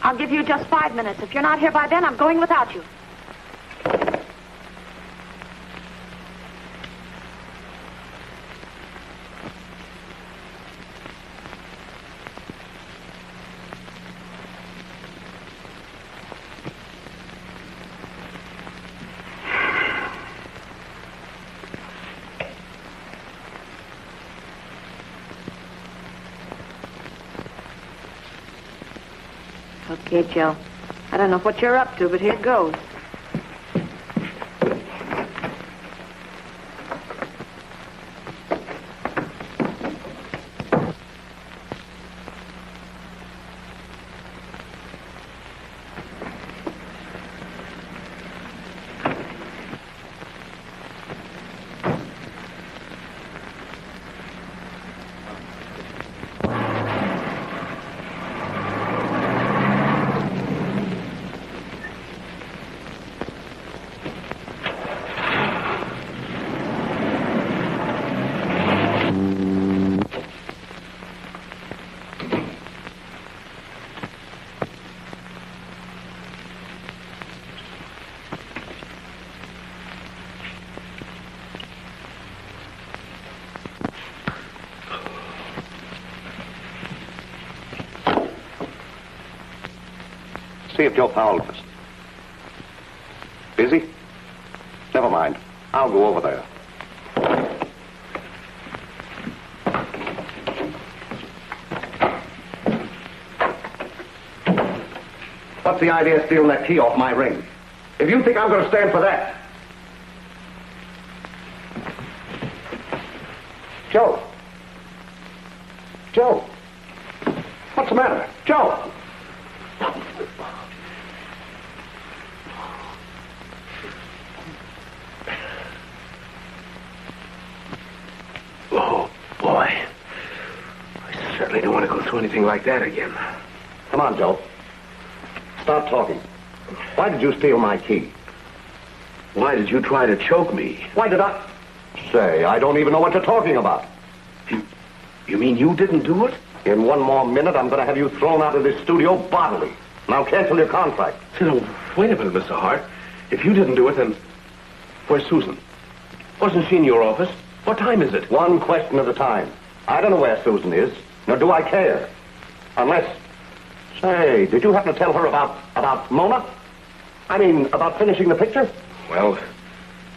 I'll give you just 5 minutes. If you're not here by then, I'm going without you. Okay, Joe. I don't know what you're up to, but here goes. See if Joe Powell is. Busy? Never mind. I'll go over there. what's the idea of stealing that key off my ring? If you think I'm going to stand for that. Joe. Joe. What's the matter? Joe. Oh, boy. I certainly don't want to go through anything like that again. Come on, Joe. Stop talking. Why did you steal my key? Why did you try to choke me? Why did I? Say, I don't even know what you're talking about. You mean you didn't do it? In one more minute, I'm going to have you thrown out of this studio bodily. Now cancel your contract. No, wait a minute, Mr. Hart. If you didn't do it, then where's Susan? Wasn't she in your office? What time is it? One question at a time. I don't know where Susan is, nor do I care. Unless... Say, did you happen to tell her about Mona? I mean, about finishing the picture? Well,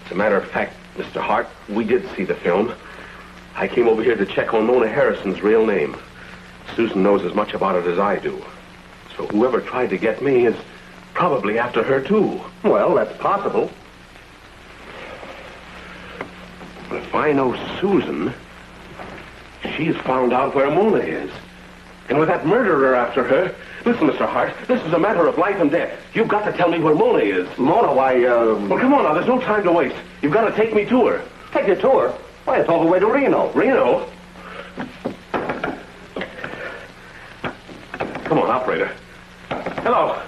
as a matter of fact, Mr. Hart, we did see the film. I came over here to check on Mona Harrison's real name. Susan knows as much about it as I do. So whoever tried to get me is probably after her, too. Well, that's possible. But if I know Susan, she's found out where Mona is. And with that murderer after her... Listen, Mr. Hart, this is a matter of life and death. You've got to tell me where Mona is. Mona, why, Well, come on now, there's no time to waste. You've got to take me to her. Take you to her? Why, it's all the way to Reno. Reno? Come on, operator. Hello.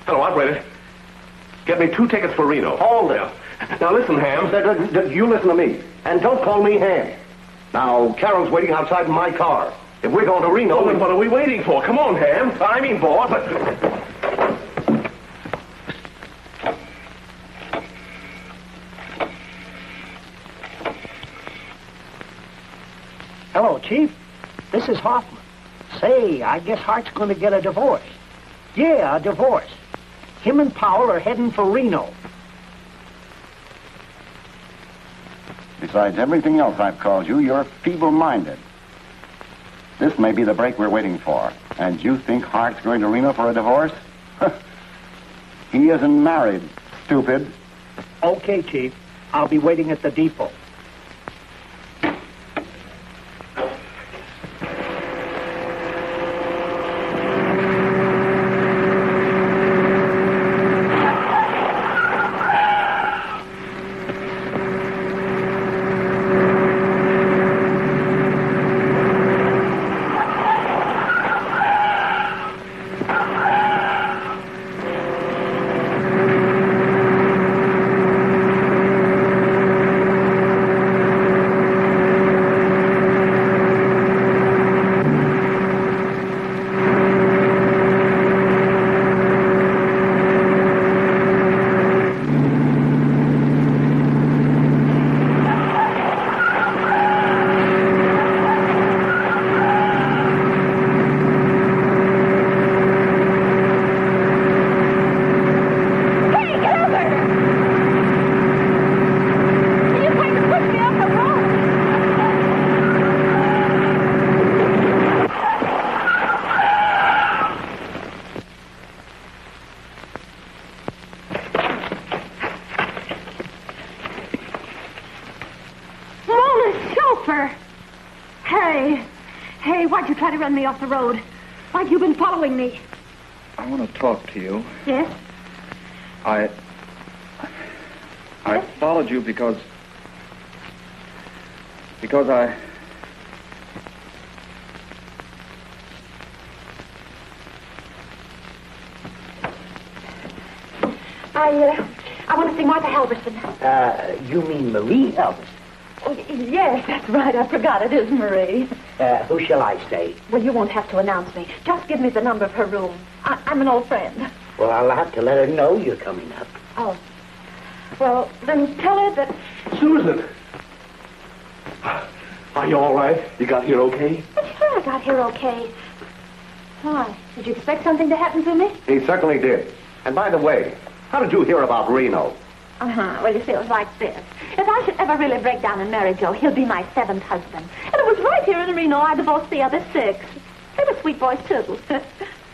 Hello, operator. Get me 2 tickets for Reno. Hold it. Now, listen, Ham. You listen to me. And don't call me Ham. Now, Carol's waiting outside in my car. If we're going to Reno... Oh, then what are we waiting for? Come on, Ham. I mean, boss. Hello, Chief. This is Hoffman. Say, I guess Hart's going to get a divorce. Yeah, a divorce. Him and Powell are heading for Reno. Besides everything else I've called you, you're feeble-minded. This may be the break we're waiting for. And you think Hart's going to Reno for a divorce? He isn't married, stupid. Okay, Chief. I'll be waiting at the depot. Why'd you try to run me off the road? Why'd you been following me? I want to talk to you. Yes? I followed you because I... I want to see Martha Halverson. You mean Marie Halverson? Oh, yes, that's right. I forgot it is Marie. Who shall I say? Well, you won't have to announce me. Just give me the number of her room. I'm an old friend. Well, I'll have to let her know you're coming up. Oh. Well, then tell her that... Susan! Are you all right? You got here okay? But sure, I got here okay. Why? Did you expect something to happen to me? He certainly did. And by the way, how did you hear about Reno? Well, you see, it was like this. If I should ever really break down and marry Joe, he'll be my 7th husband. And it was right here in Reno I divorced the other 6. They were sweet boys, too.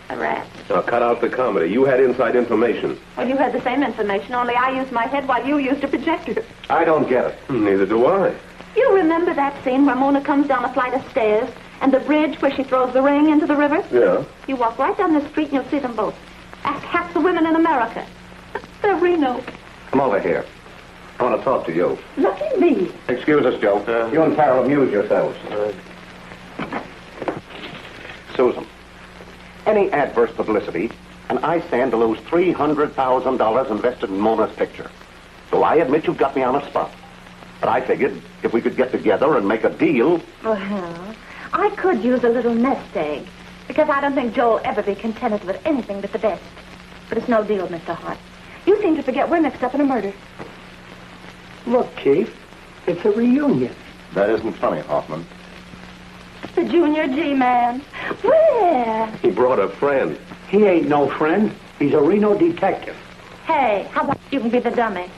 A rat. Now, cut out the comedy. You had inside information. Well, you had the same information, only I used my head while you used a projector. I don't get it. Neither do I. You remember that scene where Mona comes down a flight of stairs and the bridge where she throws the ring into the river? Yeah. You walk right down the street and you'll see them both. Ask half the women in America. They're Reno. Come over here. I want to talk to you. Look at me. Excuse us, Joe. You and Farrell amuse yourselves. Susan, any adverse publicity, and I stand to lose $300,000 invested in Mona's picture. So I admit you've got me on a spot. But I figured if we could get together and make a deal... Well, I could use a little nest egg, because I don't think Joe will ever be contented with anything but the best. But it's no deal, Mr. Hart. You seem to forget we're mixed up in a murder. Look, Chief, it's a reunion. That isn't funny, Hoffman. The Junior G-Man. Where? He brought a friend. He ain't no friend. He's a Reno detective. Hey, how about you can be the dummy?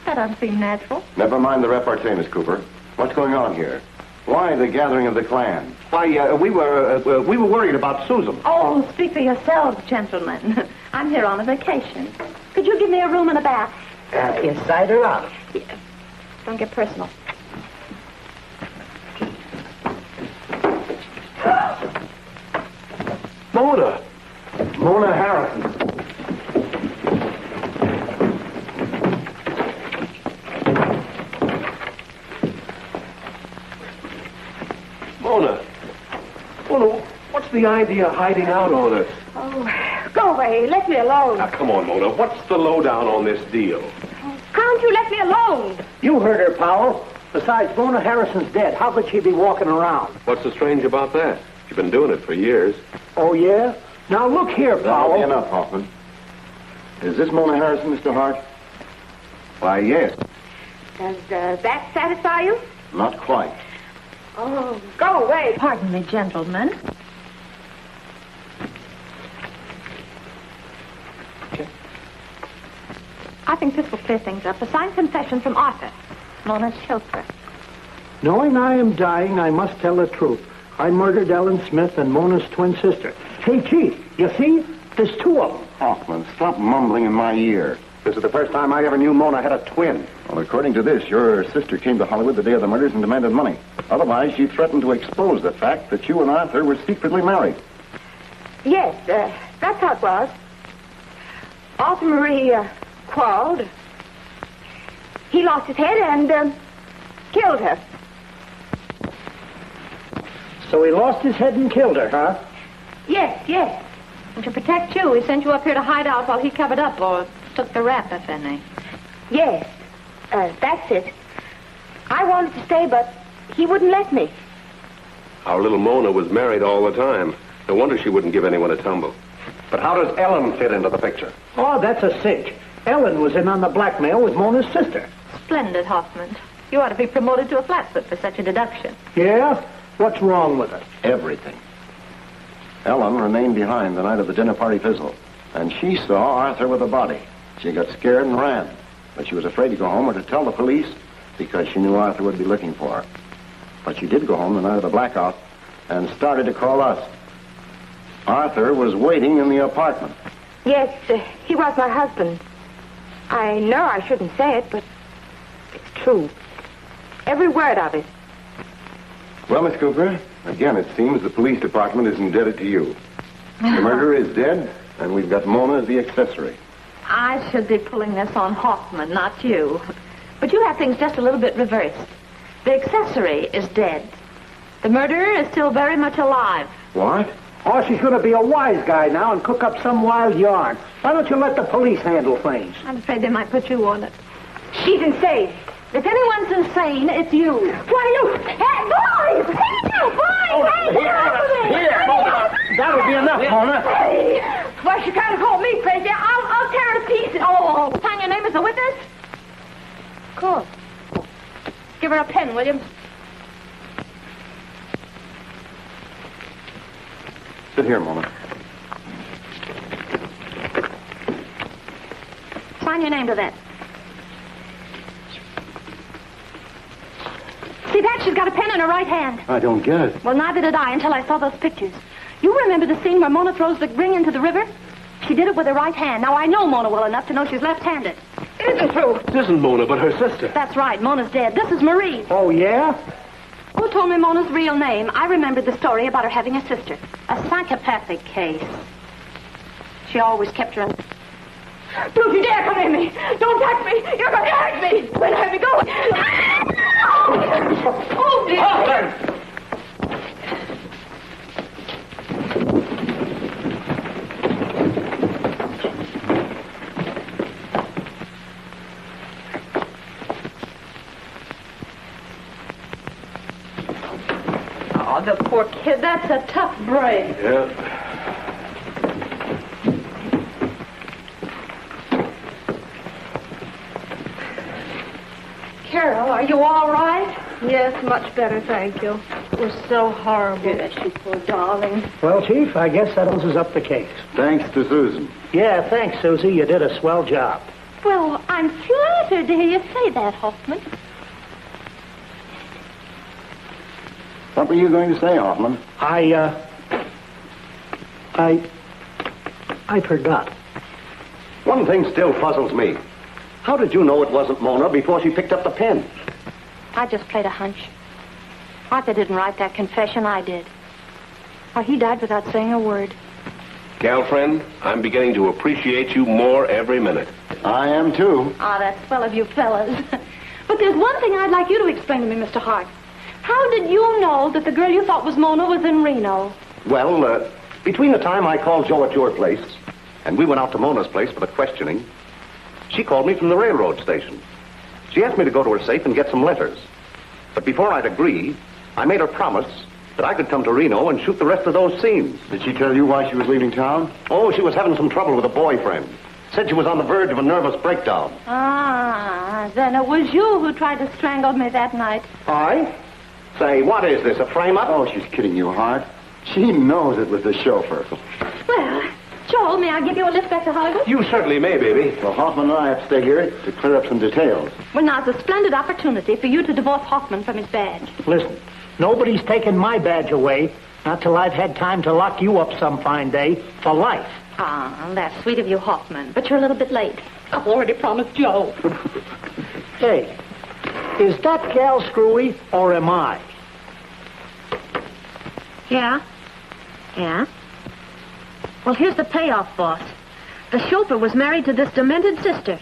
That doesn't seem natural. Never mind the repartee, Miss Cooper. What's going on here? Why the gathering of the clan? Why, we were worried about Susan. Oh, speak for yourselves, gentlemen. I'm here on a vacation. Could you give me a room and a bath? Inside or out? Yeah. Don't get personal. Mona. Mona Harrison. Mona. Mona, what's the idea of hiding out on us? Oh, go away. Let me alone. Now, come on, Mona. What's the lowdown on this deal? Can't you let me alone? You heard her, Powell. Besides, Mona Harrison's dead. How could she be walking around? What's so strange about that? You've been doing it for years. Oh, yeah? Now, look here, That'll be Powell. enough, Hoffman. Is this Mona Harrison, Mr. Hart? Why, yes. Does that satisfy you? Not quite. Oh, go away. Pardon me, gentlemen. I think this will clear things up. A signed confession from Arthur, Mona's chauffeur. Knowing I am dying, I must tell the truth. I murdered Ellen Smith and Mona's twin sister. Hey, Chief, you see? There's two of them. Hoffman, stop mumbling in my ear. This is the first time I ever knew Mona had a twin. Well, according to this, your sister came to Hollywood the day of the murders and demanded money. Otherwise, she threatened to expose the fact that you and Arthur were secretly married. Yes, that's how it was. Arthur Marie quarreled. He lost his head and killed her. So he lost his head and killed her, huh? Yes, yes. And to protect you, he sent you up here to hide out while he covered up or took the rap, if any. Yes, that's it. I wanted to stay, but he wouldn't let me. Our little Mona was married all the time. No wonder she wouldn't give anyone a tumble. But how does Ellen fit into the picture? Oh, that's a cinch. Ellen was in on the blackmail with Mona's sister. Splendid, Hoffman. You ought to be promoted to a flatfoot for such a deduction. Yeah? What's wrong with it? Everything. Ellen remained behind the night of the dinner party fizzle, and she saw Arthur with the body. She got scared and ran, but she was afraid to go home or to tell the police because she knew Arthur would be looking for her. But she did go home the night of the blackout and started to call us. Arthur was waiting in the apartment. Yes, he was my husband. I know I shouldn't say it, but it's true. Every word of it. Well, Miss Cooper, again, it seems the police department is indebted to you. The murderer is dead, and we've got Mona as the accessory. I should be pulling this on Hoffman, not you. But you have things just a little bit reversed. The accessory is dead. The murderer is still very much alive. What? Oh, she's going to be a wise guy now and cook up some wild yarn. Why don't you let the police handle things? I'm afraid they might put you on it. She's insane. If anyone's insane, it's you. Why, you... Hey, boys! Hey, you boys! Here, Mona. That'll be enough, Mona. Hey. Why, she kind of called me crazy. I'll tear her to pieces. Oh, sign your name as a witness? Of course. Give her a pen, will you? Sit here, Mona. Sign your name to that. See that? She's got a pen in her right hand. I don't get it. Well, neither did I until I saw those pictures. You remember the scene where Mona throws the ring into the river? She did it with her right hand. Now, I know Mona well enough to know she's left-handed. It isn't true. It isn't Mona, but her sister. That's right. Mona's dead. This is Marie. Oh, yeah? Who told me Mona's real name? I remembered the story about her having a sister. A psychopathic case. She always kept her in... Don't you dare come near me! Don't touch me! You're going to hurt me! Where let me go? Oh, dear! Oh, the poor kid. That's a tough break. Yeah. Carol, are you all right? Yes, much better, thank you. It was so horrible. Yes, you poor darling. Well, Chief, I guess that closes up the case. Thanks to Susan. Yeah, thanks, Susie. You did a swell job. Well, I'm flattered to hear you say that, Hoffman. What were you going to say, Hoffman? I forgot. One thing still puzzles me. How did you know it wasn't Mona before she picked up the pen? I just played a hunch. Arthur didn't write that confession. I did. Why, he died without saying a word. Girlfriend, I'm beginning to appreciate you more every minute. I am, too. Ah, that's swell of you fellas. But there's one thing I'd like you to explain to me, Mr. Hart. How did you know that the girl you thought was Mona was in Reno? Well, between the time I called Joe at your place and we went out to Mona's place for the questioning, she called me from the railroad station. She asked me to go to her safe and get some letters. But before I'd agree, I made her promise that I could come to Reno and shoot the rest of those scenes. Did she tell you why she was leaving town? Oh, she was having some trouble with a boyfriend. Said she was on the verge of a nervous breakdown. Ah, then it was you who tried to strangle me that night. I? Say, what is this, a frame-up? Oh, she's kidding you, Hart. She knows it was the chauffeur. Well, Joel, may I give you a lift back to Hollywood? You certainly may, baby. Well, Hoffman and I have to stay here to clear up some details. Well, now's a splendid opportunity for you to divorce Hoffman from his badge. Listen, nobody's taken my badge away, not till I've had time to lock you up some fine day for life. Ah, that's sweet of you, Hoffman, but you're a little bit late. I've already promised Joe. Hey, is that gal screwy, or am I? Yeah? Yeah? Well, here's the payoff, boss. The chauffeur was married to this demented sister.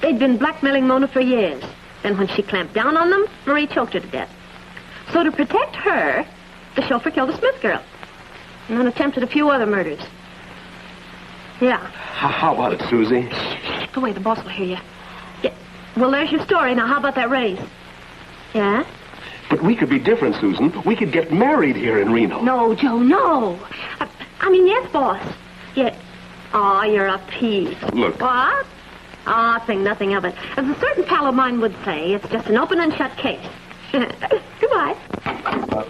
They'd been blackmailing Mona for years. Then when she clamped down on them, Marie choked her to death. So to protect her, the chauffeur killed the Smith girl. And then attempted a few other murders. Yeah. How about it, Susie? Shh, go away, the boss will hear you. Yeah. Well, there's your story. Now, how about that raise? Yeah? But we could be different, Susan. We could get married here in Reno. No, Joe, no. I mean, yes, boss. Yeah. Oh, you're a piece. Look. What? Oh, think nothing of it. As a certain pal of mine would say, it's just an open and shut case. Goodbye.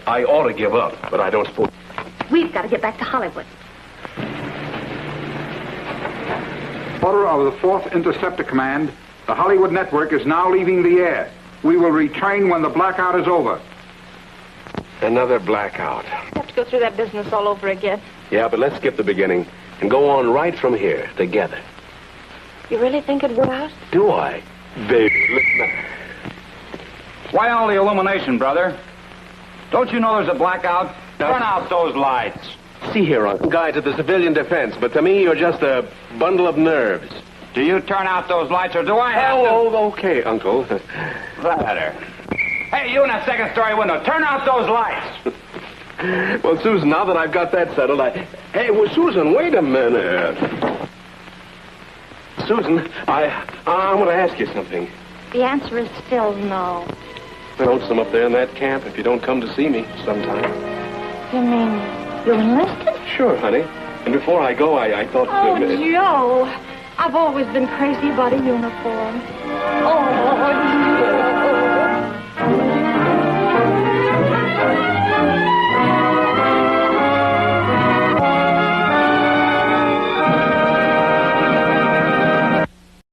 I ought to give up, but I don't suppose... We've got to get back to Hollywood. Order of the 4th Interceptor Command, the Hollywood Network is now leaving the air. We will retrain when the blackout is over. Another blackout. We have to go through that business all over again. Yeah, but let's skip the beginning and go on right from here, together. You really think it'd work out? Do I? Baby, listen. Why all the illumination, brother? Don't you know there's a blackout? Turn out those lights. See here, Uncle. Guy to the civilian defense, but to me, you're just a bundle of nerves. Do you turn out those lights, or do I have to? Oh, okay, Uncle. Better. Hey, you in that second story window, turn out those lights. Well, Susan, now that I've got that settled, Hey, well, Susan, wait a minute. Susan, I want to ask you something. The answer is still no. Lonesome up there in that camp if you don't come to see me sometime. You mean you enlisted? Sure, honey. And before I go, I thought... Oh, Joe. I've always been crazy about a uniform. Oh,